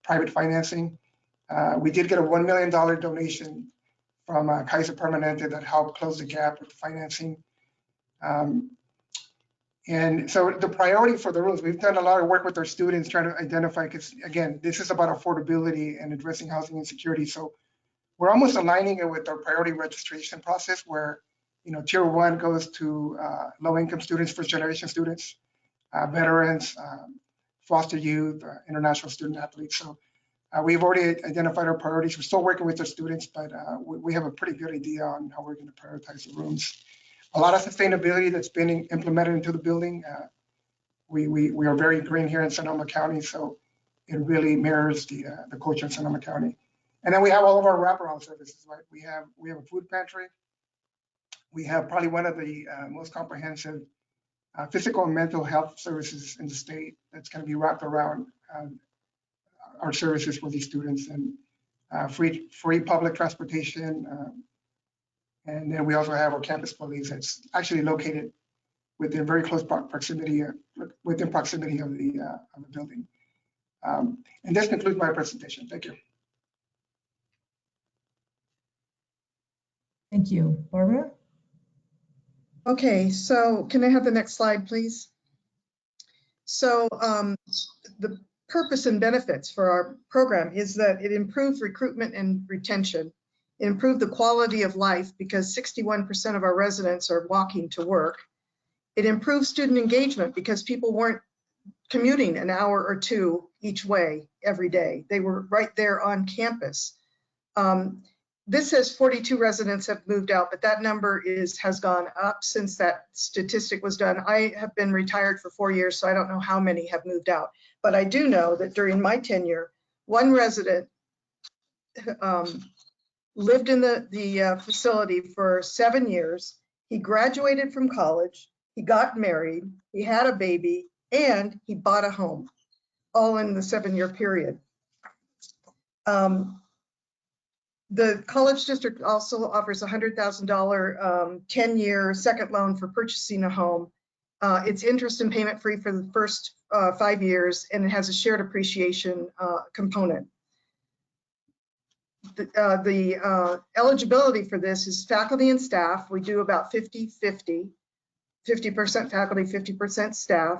private financing. We did get a $1 million donation from Kaiser Permanente that helped close the gap with financing. And so the priority for the rooms, we've done a lot of work with our students trying to identify, because again, this is about affordability and addressing housing insecurity. So we're almost aligning it with our priority registration process, where, you know, tier 1 goes to low-income students, first-generation students, veterans, foster youth, international student athletes. So we've already identified our priorities. We're still working with our students, but we have a pretty good idea on how we're going to prioritize the rooms. A lot of sustainability that's been implemented into the building. We are very green here in Sonoma County, so it really mirrors the culture in Sonoma County. And then we have all of our wraparound services, right? We have a food pantry. We have probably one of the most comprehensive physical and mental health services in the state that's going to be wrapped around our services for these students, and free public transportation. And then we also have our campus police that's actually located within very close proximity, of the building. And this concludes my presentation. Thank you. Thank you. Barbara? Okay, so can I have the next slide, please? So the purpose and benefits for our program is that it improves recruitment and retention. It improved the quality of life because 61% of our residents are walking to work. It improves student engagement because people weren't commuting an hour or two each way every day. They were right there on campus. This says 42 residents have moved out, but that number has gone up since that statistic was done. I have been retired for 4 years, so I don't know how many have moved out. But I do know that during my tenure, one resident lived in the facility for 7 years. He graduated from college, he got married, he had a baby, and he bought a home, all in the 7-year period. The college district also offers a $100,000 10-year second loan for purchasing a home. It's interest and payment free for the first 5 years, and it has a shared appreciation component. the eligibility for this is faculty and staff. We do about 50-50, 50% faculty, 50% staff.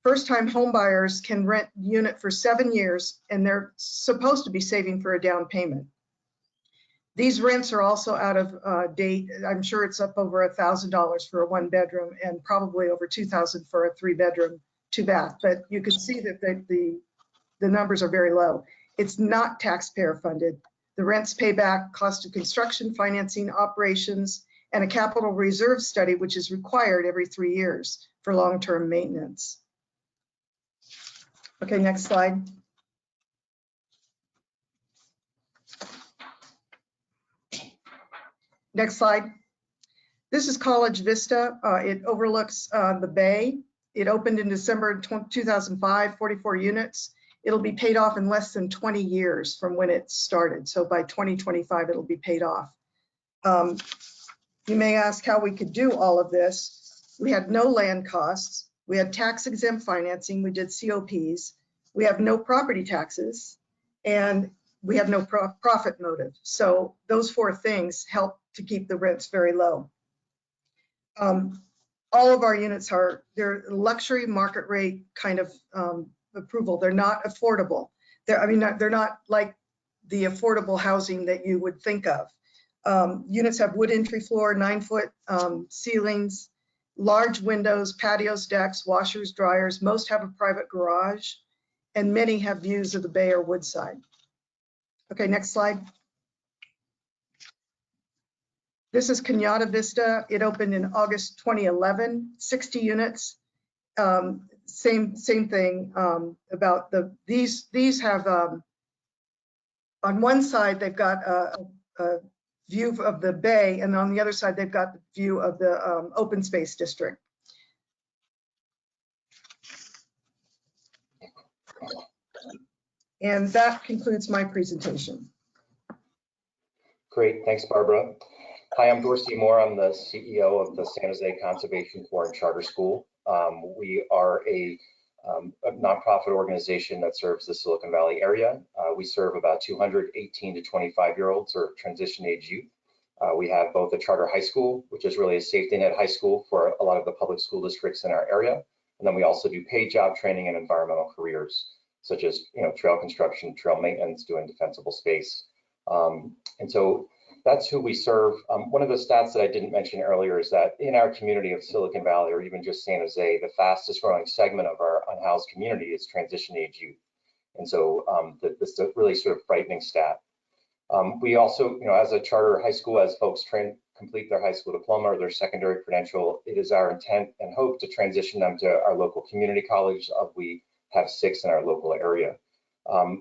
First-time home buyers can rent unit for 7 years, and they're supposed to be saving for a down payment. These rents are also out of date. I'm sure it's up over $1,000 for a 1-bedroom and probably over $2,000 for a 3-bedroom, 2-bath. But you can see that the numbers are very low. It's not taxpayer funded. The rents pay back cost of construction, financing, operations, and a capital reserve study, which is required every 3 years for long-term maintenance. Okay, next slide. Next slide. This is College Vista. It overlooks the bay. It opened in December 2005, 44 units. It'll be paid off in less than 20 years from when it started. So by 2025, it'll be paid off. You may ask how we could do all of this. We had no land costs. We had tax exempt financing. We did COPs. We have no property taxes, and we have no profit motive. So those 4 things help to keep the rents very low. All of our units they're luxury market rate kind of approval. They're not affordable. They're not like the affordable housing that you would think of. Units have wood entry floor, 9-foot ceilings, large windows, patios, decks, washers, dryers. Most have a private garage, and many have views of the bay or woodside. Okay, next slide. This is Kenyatta Vista. It opened in August 2011, 60 units. Same thing about these have, on one side, they've got a view of the bay, and on the other side, they've got the view of the open space district. And that concludes my presentation. Great, thanks, Barbara. Hi, I'm Dorsey Moore. I'm the CEO of the San Jose Conservation Corps and Charter School. We are a nonprofit organization that serves the Silicon Valley area. We serve about 200 18 to 25-year-olds or transition age youth. We have both a charter high school, which is really a safety net high school for a lot of the public school districts in our area. And then we also do paid job training and environmental careers, such as trail construction, trail maintenance, doing defensible space. And so that's who we serve. One of the stats that I didn't mention earlier is that in our community of Silicon Valley, or even just San Jose, the fastest growing segment of our unhoused community is transition age youth. And so this is a really sort of frightening stat. We also, as a charter high school, as folks complete their high school diploma or their secondary credential, it is our intent and hope to transition them to our local community college. We have 6 in our local area.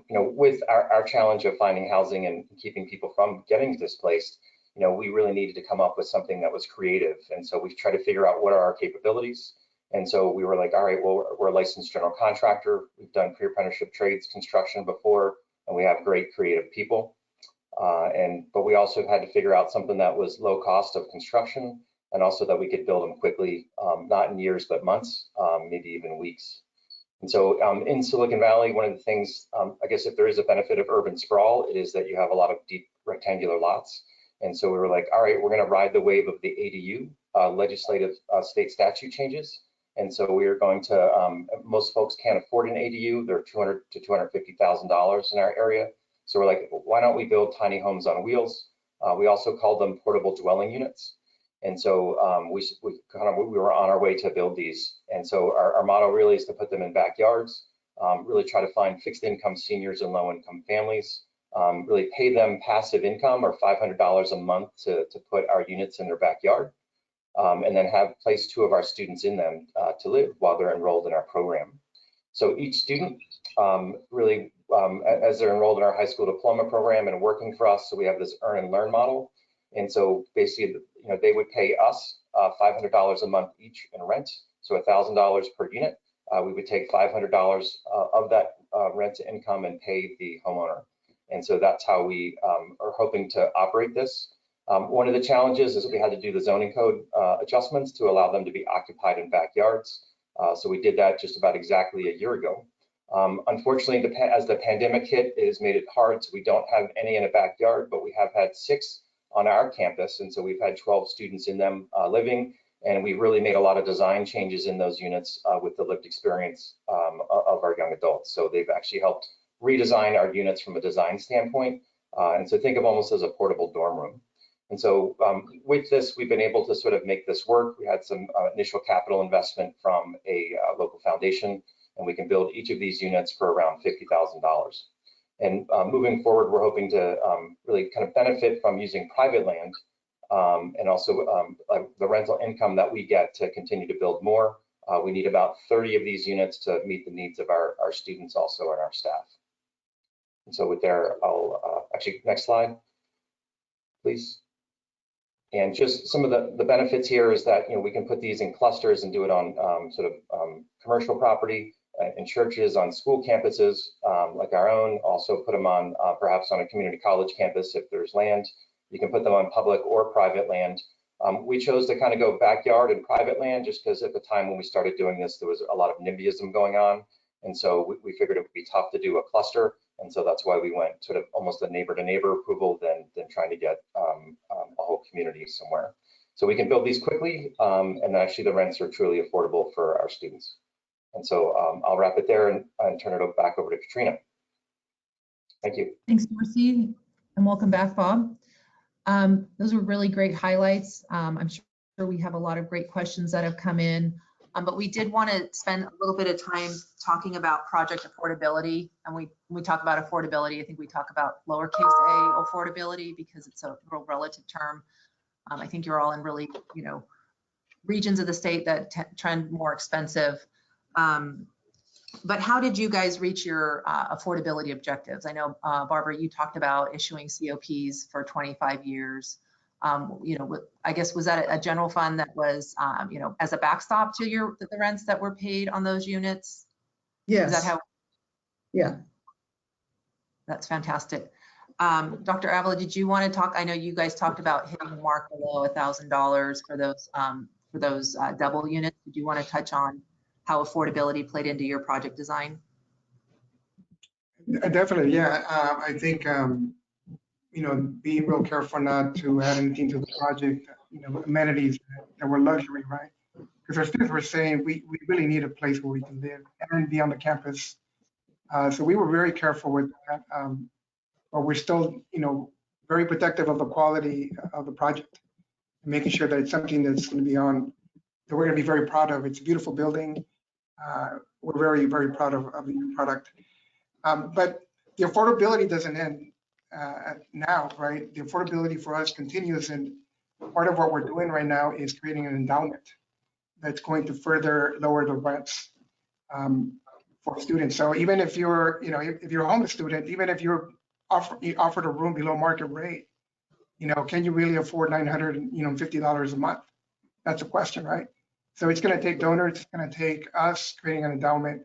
With our challenge of finding housing and keeping people from getting displaced, we really needed to come up with something that was creative. And so we tried to figure out what are our capabilities. And so we were like, all right, well, we're a licensed general contractor. We've done pre-apprenticeship trades, construction before, and we have great creative people. But we also had to figure out something that was low cost of construction, and also that we could build them quickly, not in years, but months, maybe even weeks. And so in Silicon Valley, one of the things, I guess if there is a benefit of urban sprawl, it is that you have a lot of deep rectangular lots. And so we were like, all right, we're going to ride the wave of the ADU legislative state statute changes. And so we are going to, most folks can't afford an ADU. They're $200,000 to $250,000 in our area. So we're like, why don't we build tiny homes on wheels? We also called them portable dwelling units. And so we were on our way to build these. And so our motto really is to put them in backyards, really try to find fixed income seniors and low income families, really pay them passive income or $500 a month to put our units in their backyard, and then place 2 of our students in them to live while they're enrolled in our program. So each student really, as they're enrolled in our high school diploma program and working for us, so we have this earn and learn model. And so basically, they would pay us $500 a month each in rent, so $1,000 per unit. We would take $500 of that rent to income and pay the homeowner. And so that's how we are hoping to operate this. One of the challenges is that we had to do the zoning code adjustments to allow them to be occupied in backyards. So we did that just about exactly a year ago. Unfortunately, as the pandemic hit, it has made it hard, so we don't have any in a backyard, but we have had 6 on our campus, and so we've had 12 students in them living, and we really made a lot of design changes in those units with the lived experience of our young adults. So they've actually helped redesign our units from a design standpoint, and so think of almost as a portable dorm room. And so with this, we've been able to sort of make this work. We had some initial capital investment from a local foundation, and we can build each of these units for around $50,000. And moving forward, we're hoping to really kind of benefit from using private land and also the rental income that we get to continue to build more. We need about 30 of these units to meet the needs of our students also and our staff. And so with there, I'll actually, next slide, please. And just some of the benefits here is that, you know, we can put these in clusters and do it on sort of commercial property, in churches, on school campuses like our own. Also put them on perhaps on a community college campus if there's land. You can put them on public or private land. We chose to kind of go backyard and private land just because at the time when we started doing this, there was a lot of NIMBYism going on. And so we figured it would be tough to do a cluster. And so that's why we went sort of almost a neighbor to neighbor approval than trying to get a whole community somewhere. So we can build these quickly, and actually the rents are truly affordable for our students. And so I'll wrap it there and turn it back over to Katrina. Thank you. Thanks, Marcy, and welcome back, Bob. Those were really great highlights. I'm sure we have a lot of great questions that have come in, but we did want to spend a little bit of time talking about project affordability. And when we talk about affordability, I think we talk about lowercase a affordability because it's a real relative term. I think you're all in really, you know, regions of the state that trend more expensive. But how did you guys reach your affordability objectives? I know, Barbara, you talked about issuing COPs for 25 years. You know, I guess, was that a general fund that was, you know, as a backstop to the rents that were paid on those units? Yes. Is that how? Yeah. That's fantastic. Dr. Avila, did you want to talk? I know you guys talked about hitting the mark below $1,000 for those double units. Did you want to touch on how affordability played into your project design? Definitely, yeah. I think, you know, being real careful not to add anything to the project, you know, amenities that were luxury, right? Because our students were saying we really need a place where we can live and be on the campus. So we were very careful with that, but we're still, you know, very protective of the quality of the project, and making sure that it's something that's going to be on, that we're going to be very proud of. It's a beautiful building. We're very, very proud of the new product. But the affordability doesn't end now, right? The affordability for us continues, and part of what we're doing right now is creating an endowment that's going to further lower the rents for students. So even if you're, you know, if you're a homeless student, even if you're offered a room below market rate, you know, can you really afford $950 a month? That's a question, right? So it's going to take donors, it's going to take us creating an endowment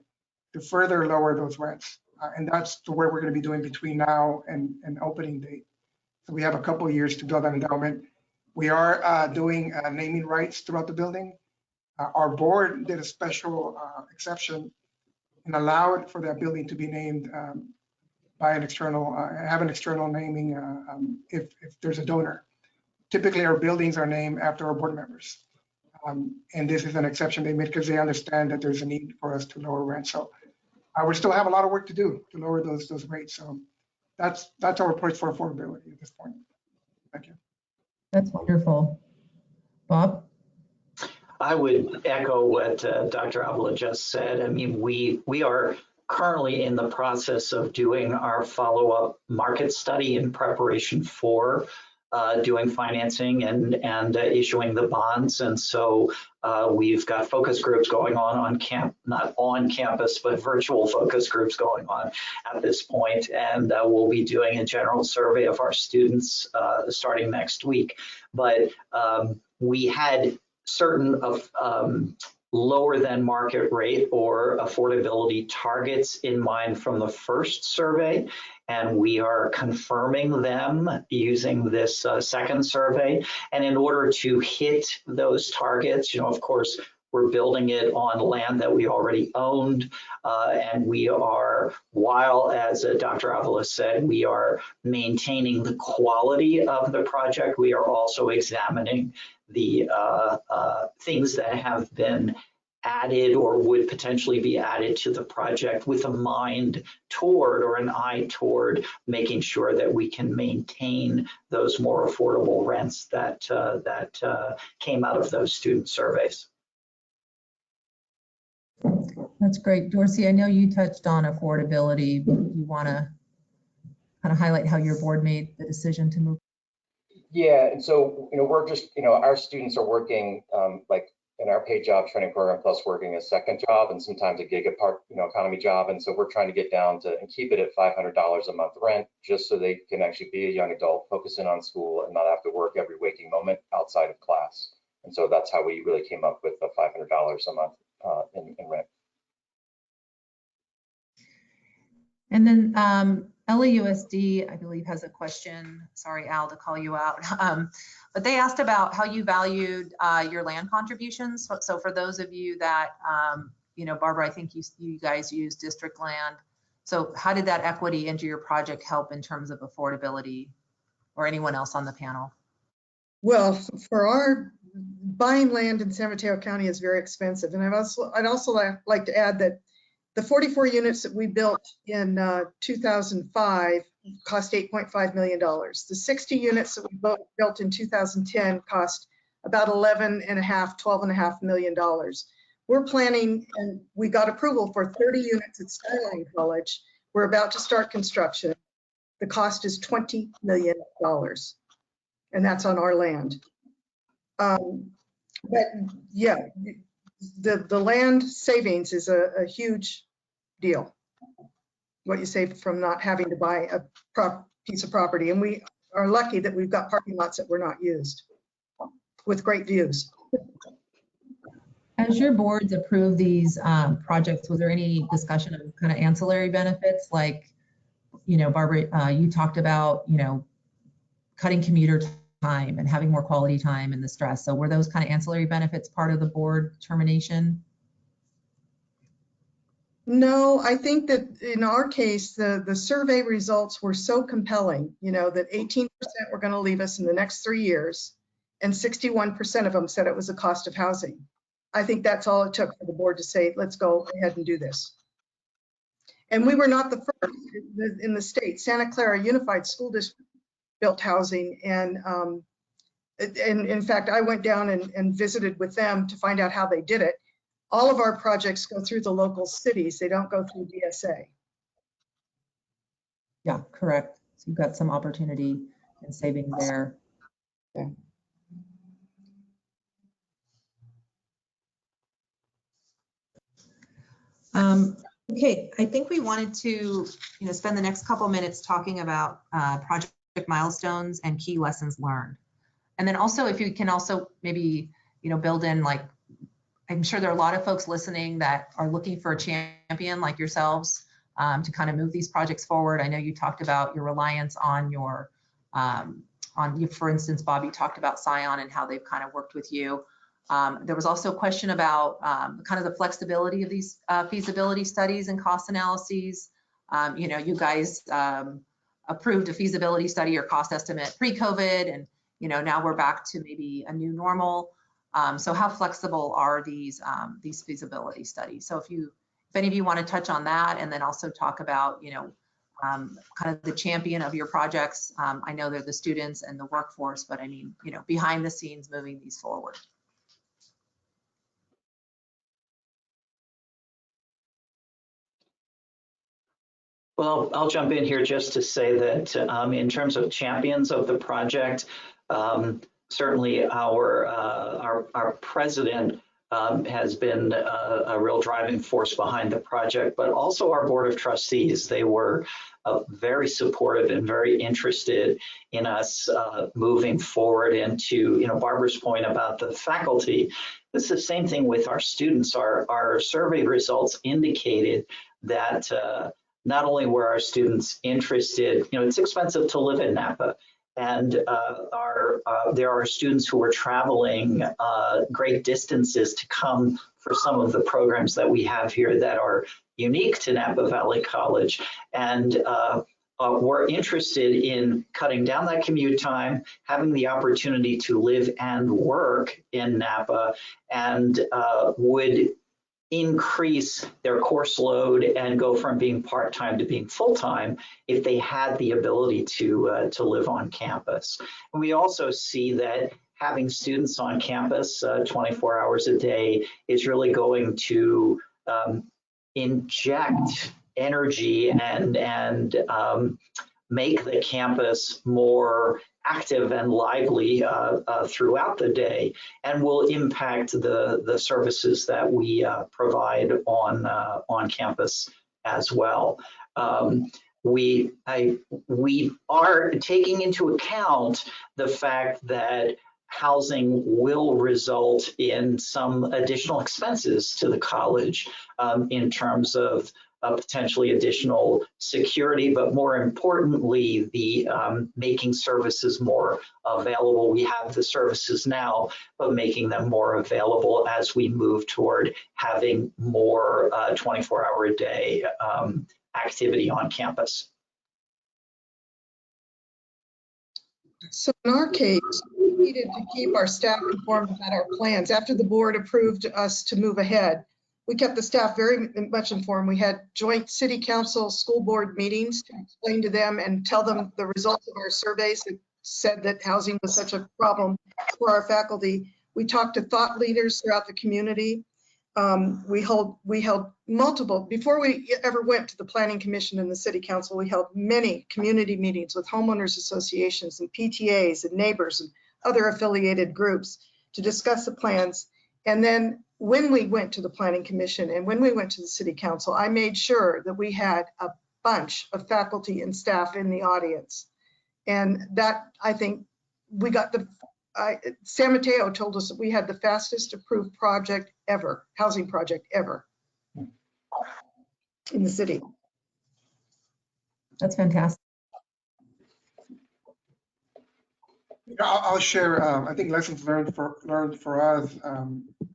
to further lower those rents. And that's the work we're going to be doing between now and opening date. So we have a couple of years to build that endowment. We are doing naming rights throughout the building. Our board did a special exception and allowed for that building to be named by an external, have an external naming if there's a donor. Typically, our buildings are named after our board members. And this is an exception they made because they understand that there's a need for us to lower rent. So we still have a lot of work to do to lower those rates. So that's our approach for affordability at this point. Thank you. That's wonderful. Bob? I would echo what Dr. Avila just said. I mean, we are currently in the process of doing our follow-up market study in preparation for doing financing and issuing the bonds. And so we've got focus groups going on not on campus, but virtual focus groups going on at this point. And we'll be doing a general survey of our students starting next week. But we had certain of lower than market rate or affordability targets in mind from the first survey, and we are confirming them using this second survey. And in order to hit those targets, you know, of course, We're building it on land that we already owned. And we are, while, as Dr. Avila said, we are maintaining the quality of the project, we are also examining the things that have been added or would potentially be added to the project with a mind toward or an eye toward making sure that we can maintain those more affordable rents that came out of those student surveys. That's great. Dorsey, I know you touched on affordability, but you want to kind of highlight how your board made the decision to move? Yeah, and so, we're just, our students are working like in our paid job training program, plus working a second job and sometimes a gig economy job. And so we're trying to get down to and keep it at $500 a month rent, just so they can actually be a young adult, focusing on school and not have to work every waking moment outside of class. And so that's how we really came up with the $500 a month in rent. And then LAUSD, I believe, has a question. Sorry, Al, to call you out. But they asked about how you valued your land contributions. So for those of you that, Barbara, I think you guys use district land. So how did that equity into your project help in terms of affordability, or anyone else on the panel? Well, for our buying land in San Mateo County is very expensive. And I'd also like to add that the 44 units that we built in 2005 cost $8.5 million. The 60 units that we built in 2010 cost about $12.5 million. We're planning, and we got approval for 30 units at Skyline College. We're about to start construction. The cost is $20 million, and that's on our land. But yeah, the land savings is a huge deal. What you save from not having to buy a piece of property. And we are lucky that we've got parking lots that were not used with great views. As your boards approve these projects, was there any discussion of kind of ancillary benefits? Like, Barbara, you talked about, cutting commuter time and having more quality time and the stress. So were those kind of ancillary benefits part of the board determination? No, I think that in our case, the survey results were so compelling, that 18% were going to leave us in the next 3 years, and 61% of them said it was a cost of housing. I think that's all it took for the board to say, let's go ahead and do this. And we were not the first in the state. Santa Clara Unified School District built housing, and in fact, I went down and visited with them to find out how they did it. All of our projects go through the local cities. They don't go through DSA. Yeah, correct. So you've got some opportunity in saving there. Yeah. Okay, I think we wanted to, spend the next couple minutes talking about project milestones and key lessons learned. And then also, if you can also maybe, build in, like, I'm sure there are a lot of folks listening that are looking for a champion like yourselves to kind of move these projects forward. I know you talked about your reliance on your, for instance, Bobby talked about Scion and how they've kind of worked with you. There was also a question about kind of the flexibility of these feasibility studies and cost analyses. You guys approved a feasibility study or cost estimate pre-COVID, and now we're back to maybe a new normal. So how flexible are these feasibility studies? So if any of you want to touch on that, and then also talk about kind of the champion of your projects. I know they're the students and the workforce, but I mean behind the scenes moving these forward. Well, I'll jump in here just to say that in terms of champions of the project, certainly our president has been a real driving force behind the project, but also our board of trustees. They were very supportive and very interested in us moving forward. And to Barbara's point about the faculty, it's the same thing with our students. Our survey results indicated that not only were our students interested, it's expensive to live in Napa, and there are students who are traveling great distances to come for some of the programs that we have here that are unique to Napa Valley College. And we're interested in cutting down that commute time, having the opportunity to live and work in Napa, and would increase their course load and go from being part-time to being full-time if they had the ability to live on campus. And we also see that having students on campus 24 hours a day is really going to inject energy and make the campus more active and lively throughout the day, and will impact the services that we provide on campus as well. We are taking into account the fact that housing will result in some additional expenses to the college in terms of potentially additional security, but more importantly, the making services more available. We have the services now, but making them more available as we move toward having more 24-hour-a-day activity on campus. So in our case, we needed to keep our staff informed about our plans. After the board approved us to move ahead, we kept the staff very much informed. We had joint city council, school board meetings to explain to them and tell them the results of our surveys that said that housing was such a problem for our faculty. We talked to thought leaders throughout the community. We held multiple, before we ever went to the planning commission and the city council, we held many community meetings with homeowners associations and PTAs and neighbors and other affiliated groups to discuss the plans. And then when we went to the planning commission and when we went to the city council, I made sure that we had a bunch of faculty and staff in the audience. And that, I think, we got San Mateo told us that we had the fastest approved project ever, housing project ever in the city. That's fantastic. I'll share, I think lessons learned for us,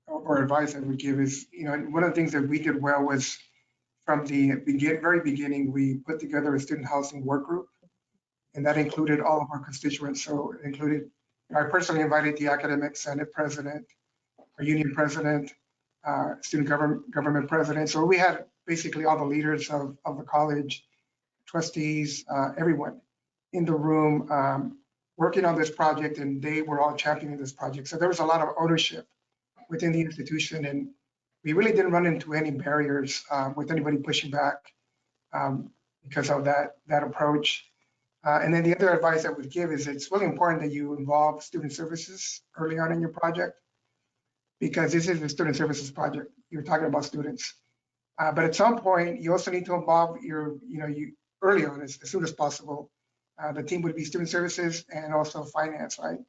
or advice that we give is, one of the things that we did well was from the very beginning, we put together a student housing work group, and that included all of our constituents. So it included, I personally invited the academic senate president, our union president, student government president. So we had basically all the leaders of the college, trustees, everyone in the room working on this project, and they were all championing this project. So there was a lot of ownership within the institution, and we really didn't run into any barriers with anybody pushing back because of that approach. And then the other advice I would give is it's really important that you involve student services early on in your project, because this is a student services project. You're talking about students. But at some point, you also need to involve you early on, as soon as possible. The team would be student services and also finance, right?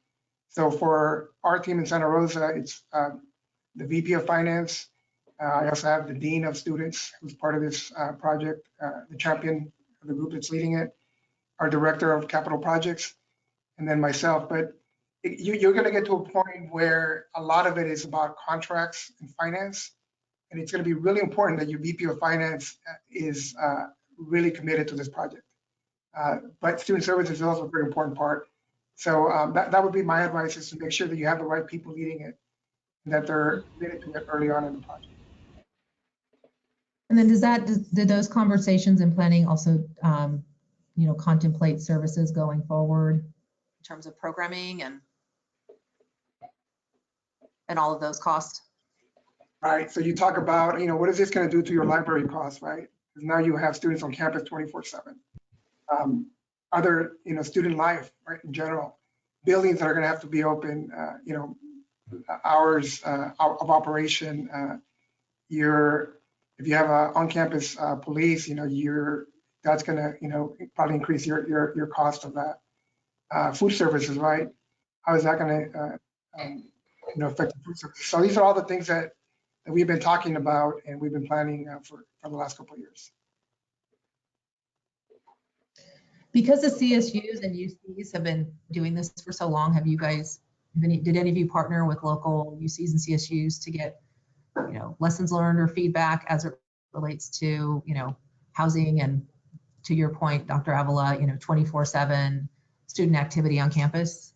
So for our team in Santa Rosa, it's the VP of Finance. I also have the Dean of Students, who's part of this project, the champion of the group that's leading it, our Director of Capital Projects, and then myself. But you're going to get to a point where a lot of it is about contracts and finance. And it's going to be really important that your VP of Finance is really committed to this project. But student services is also a very important part. So that would be my advice, is to make sure that you have the right people leading it, and that they're committed to it early on in the project. And then did those conversations and planning also, contemplate services going forward in terms of programming and all of those costs? Right. So you talk about, what is this going to do to your library costs, right? Because now you have students on campus 24/7. Other, student life, right, in general, buildings that are going to have to be open, hours of operation. If you have a on-campus police, that's going to, probably increase your cost of that. Food services, right? How is that going to, affect the food services? So these are all the things that we've been talking about and we've been planning for the last couple of years. Because the CSUs and UCs have been doing this for so long, have you guys, did any of you partner with local UCs and CSUs to get, lessons learned or feedback as it relates to, housing and, to your point, Dr. Avila, 24/7 student activity on campus?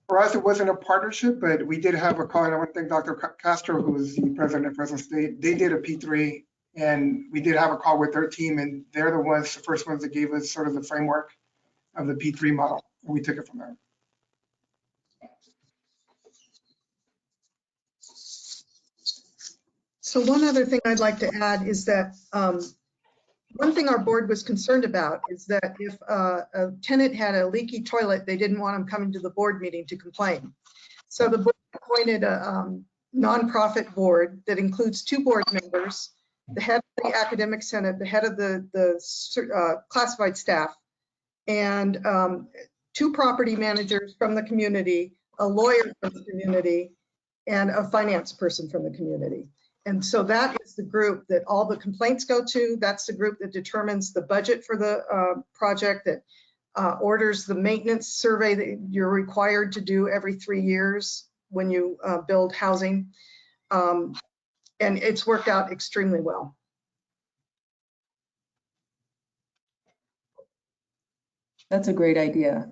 For us, it wasn't a partnership, but we did have a call, and I want to thank Dr. Castro, who was the president of Fresno State. They did a P3, and we did have a call with their team, and they're the first ones that gave us sort of the framework of the P3 model. And we took it from there. So one other thing I'd like to add is that one thing our board was concerned about is that if a tenant had a leaky toilet, they didn't want them coming to the board meeting to complain. So the board appointed a nonprofit board that includes 2 board members, the head of the academic senate, the head of the classified staff, and 2 property managers from the community, a lawyer from the community, and a finance person from the community. And so that is the group that all the complaints go to. That's the group that determines the budget for the project, that orders the maintenance survey that you're required to do every 3 years when you build housing. And it's worked out extremely well. That's a great idea.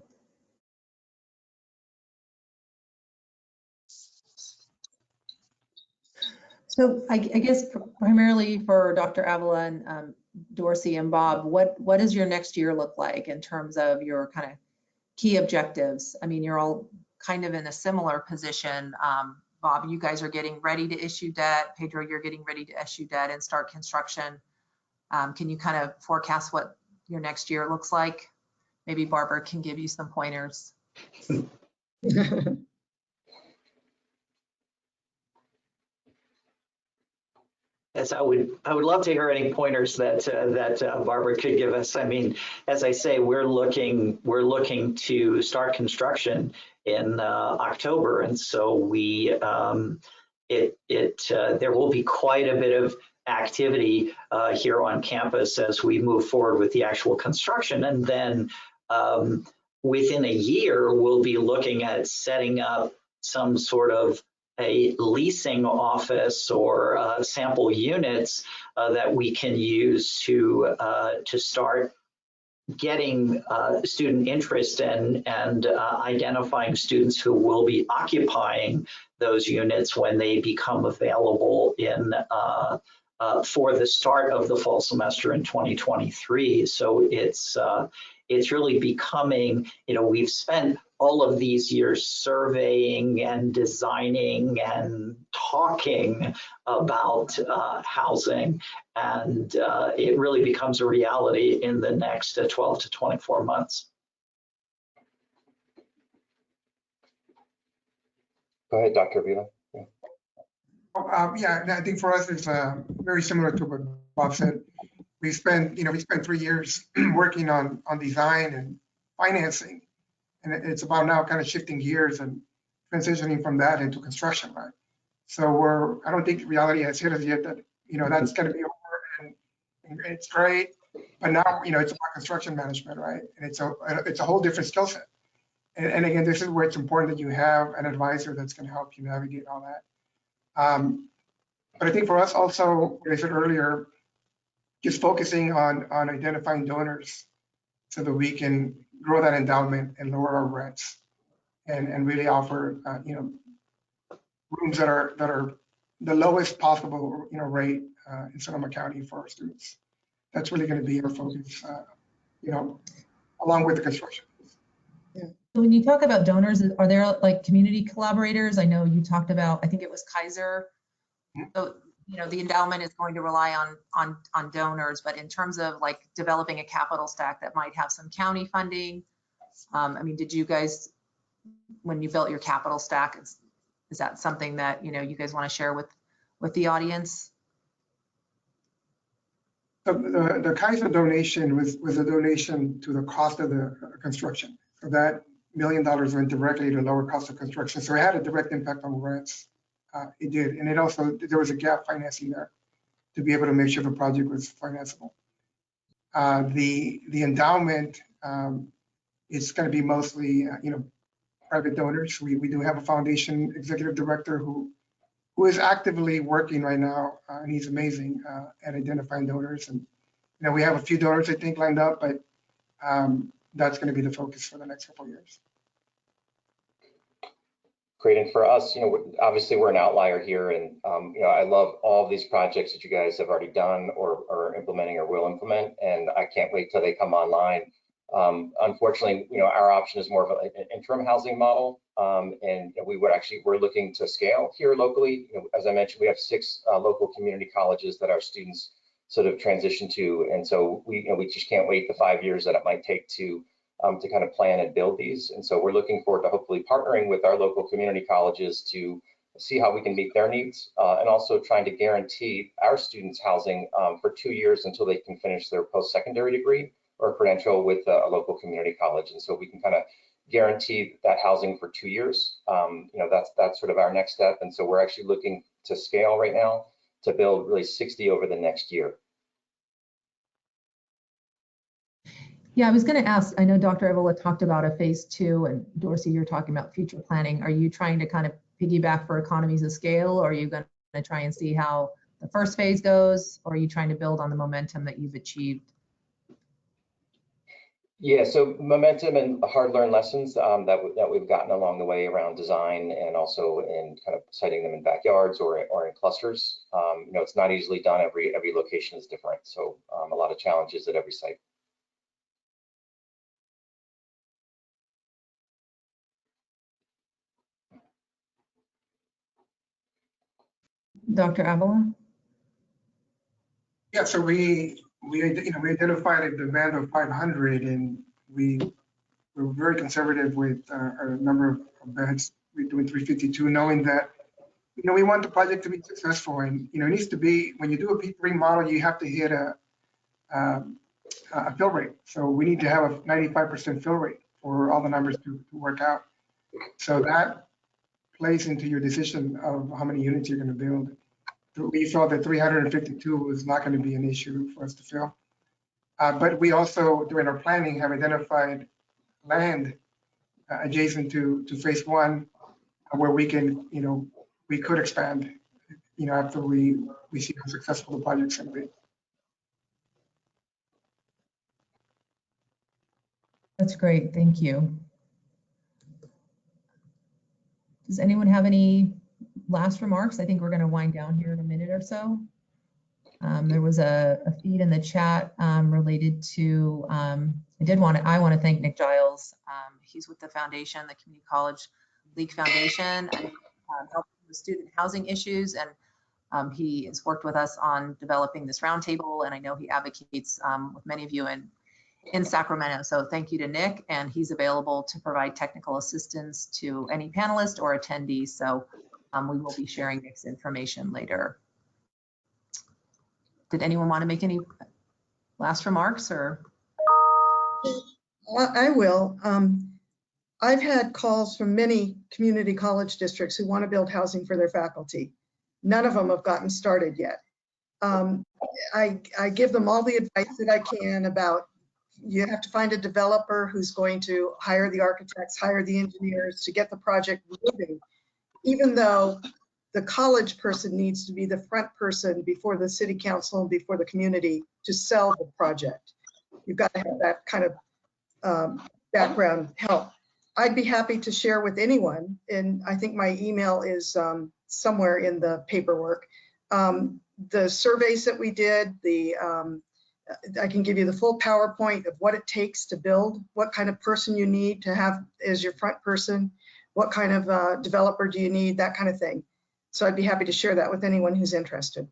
So I guess primarily for Dr. Avila and Dorsey and Bob, what does your next year look like in terms of your kind of key objectives? I mean, you're all kind of in a similar position. Bob, you guys are getting ready to issue debt. Pedro, you're getting ready to issue debt and start construction. Can you kind of forecast what your next year looks like? Maybe Barbara can give you some pointers. Yes, I would love to hear any pointers that Barbara could give us. I mean, as I say, we're looking to start construction in October, and so there will be quite a bit of activity here on campus as we move forward with the actual construction, and then within a year we'll be looking at setting up some sort of a leasing office or sample units that we can use to start getting student interest and identifying students who will be occupying those units when they become available for the start of the fall semester in 2023. So it's really becoming, we've spent all of these years surveying and designing and talking about housing, and it really becomes a reality in the next 12 to 24 months. Go ahead, Dr. Avila. Yeah, I think for us it's very similar to what Bob said. We spent 3 years working on design and financing, and it's about now kind of shifting gears and transitioning from that into construction, right? So I don't think reality has hit us yet that that's going to be over, and it's great, but now it's about construction management, right? And it's a whole different skill set. And again, this is where it's important that you have an advisor that's going to help you navigate all that. But I think for us also, like I said earlier, just focusing on identifying donors so that we can grow that endowment and lower our rents and really offer rooms that are the lowest possible rate in Sonoma County for our students. That's really going to be our focus, along with the construction. Yeah. So when you talk about donors, are there like community collaborators? I know you talked about, I think it was Kaiser. So, the endowment is going to rely on donors, but in terms of like developing a capital stack that might have some county funding, I mean, did you guys, when you built your capital stack, is that something that you guys want to share with the audience? The Kaiser donation was a donation to the cost of the construction. So that $1 million went directly to lower cost of construction. So it had a direct impact on rents. It did, and there was a gap financing there to be able to make sure the project was financeable. The endowment is going to be mostly, private donors. We do have a foundation executive director who is actively working right now, and he's amazing at identifying donors. And we have a few donors I think lined up, but that's going to be the focus for the next couple of years. Great. And for us, obviously we're an outlier here, and I love all of these projects that you guys have already done or are implementing or will implement, and I can't wait till they come online. Unfortunately, our option is more of an interim housing model, and we're looking to scale here locally. As I mentioned, we have 6 local community colleges that our students sort of transition to, and so we just can't wait the 5 years that it might take to kind of plan and build these. And so we're looking forward to hopefully partnering with our local community colleges to see how we can meet their needs, and also trying to guarantee our students housing for 2 years until they can finish their post-secondary degree or credential with a local community college. And so we can kind of guarantee that housing for 2 years. That's sort of our next step. And so we're actually looking to scale right now to build really 60 over the next year. Yeah, I was going to ask, I know Dr. Avila talked about a phase 2, and Dorsey, you're talking about future planning. Are you trying to kind of piggyback for economies of scale, or are you going to try and see how the first phase goes, or are you trying to build on the momentum that you've achieved? Yeah, so momentum and hard-learned lessons that we've gotten along the way around design, and also in kind of siting them in backyards or in clusters. It's not easily done. Every location is different, so a lot of challenges at every site. Dr. Avila? Yeah, so we identified a demand of 500, and we were very conservative with our number of beds. We're doing 352, knowing that we want the project to be successful, and it needs to be, when you do a P3 model, you have to hit a fill rate. So we need to have a 95% fill rate for all the numbers to work out. So that plays into your decision of how many units you're going to build. We saw that 352 was not going to be an issue for us to fill. But we also, during our planning, have identified land adjacent to phase 1 where we can, we could expand, after we see how successful the project's going to be. That's great, thank you. Does anyone have any last remarks? I think we're going to wind down here in a minute or so. There was a feed in the chat related to, I want to thank Nick Giles. He's with the foundation, the Community College League Foundation, and helping with student housing issues. And he has worked with us on developing this roundtable, and I know he advocates with many of you in Sacramento. So thank you to Nick, and he's available to provide technical assistance to any panelist or attendee. So we will be sharing Nick's information later. Did anyone want to make any last remarks, or? I will. I've had calls from many community college districts who want to build housing for their faculty. None of them have gotten started yet. I give them all the advice that I can about, you have to find a developer who's going to hire the architects, hire the engineers to get the project moving, even though the college person needs to be the front person before the city council and before the community to sell the project. You've got to have that kind of background help. I'd be happy to share with anyone, and I think my email is somewhere in the paperwork. The surveys that we did, I can give you the full PowerPoint of what it takes to build, what kind of person you need to have as your front person, what kind of developer do you need, that kind of thing. So I'd be happy to share that with anyone who's interested.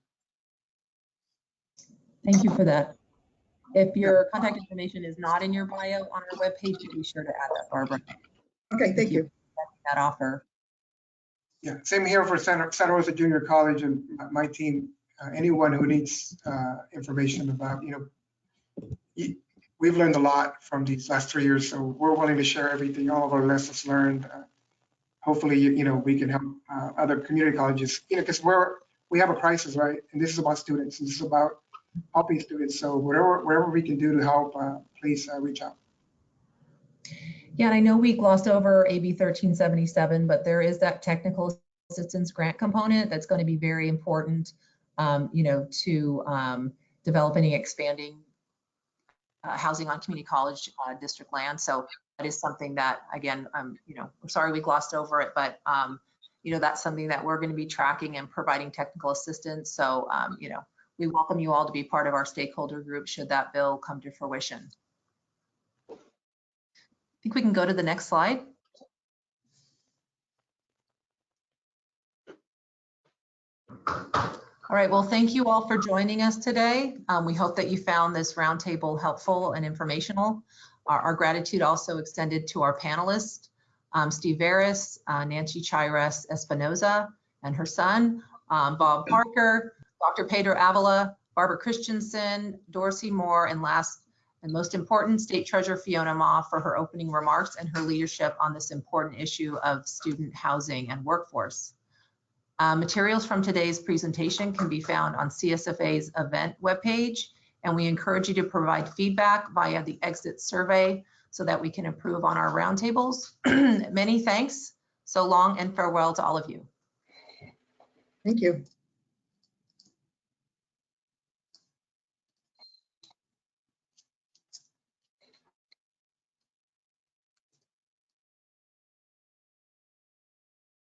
Thank you for that. If your contact information is not in your bio on our webpage, be sure to add that, Barbara. Okay, thank you. That offer. Yeah, same here for Santa Rosa Junior College and my team. Anyone who needs information about, we've learned a lot from these last 3 years, so we're willing to share everything, all of our lessons learned. Hopefully, we can help other community colleges, because we have a crisis, right? And this is about students. This is about helping students. So whatever we can do to help, please reach out. Yeah, and I know we glossed over AB 1377, but there is that technical assistance grant component that's going to be very important, to developing and expanding housing on community college district land. So that is something that, again, we're sorry we glossed over it, but that's something that we're going to be tracking and providing technical assistance. So we welcome you all to be part of our stakeholder group should that bill come to fruition. I think we can go to the next slide. All right, well, thank you all for joining us today. We hope that you found this roundtable helpful and informational. Our gratitude also extended to our panelists, Steve Veras, Nancy Chires Espinoza and her son, Bob Parker, Dr. Pedro Avila, Barbara Christensen, Dorsey Moore, and last and most important, State Treasurer Fiona Ma for her opening remarks and her leadership on this important issue of student housing and workforce. Materials from today's presentation can be found on CSFA's event webpage, and we encourage you to provide feedback via the exit survey so that we can improve on our roundtables. Many thanks. So long and farewell to all of you. Thank you.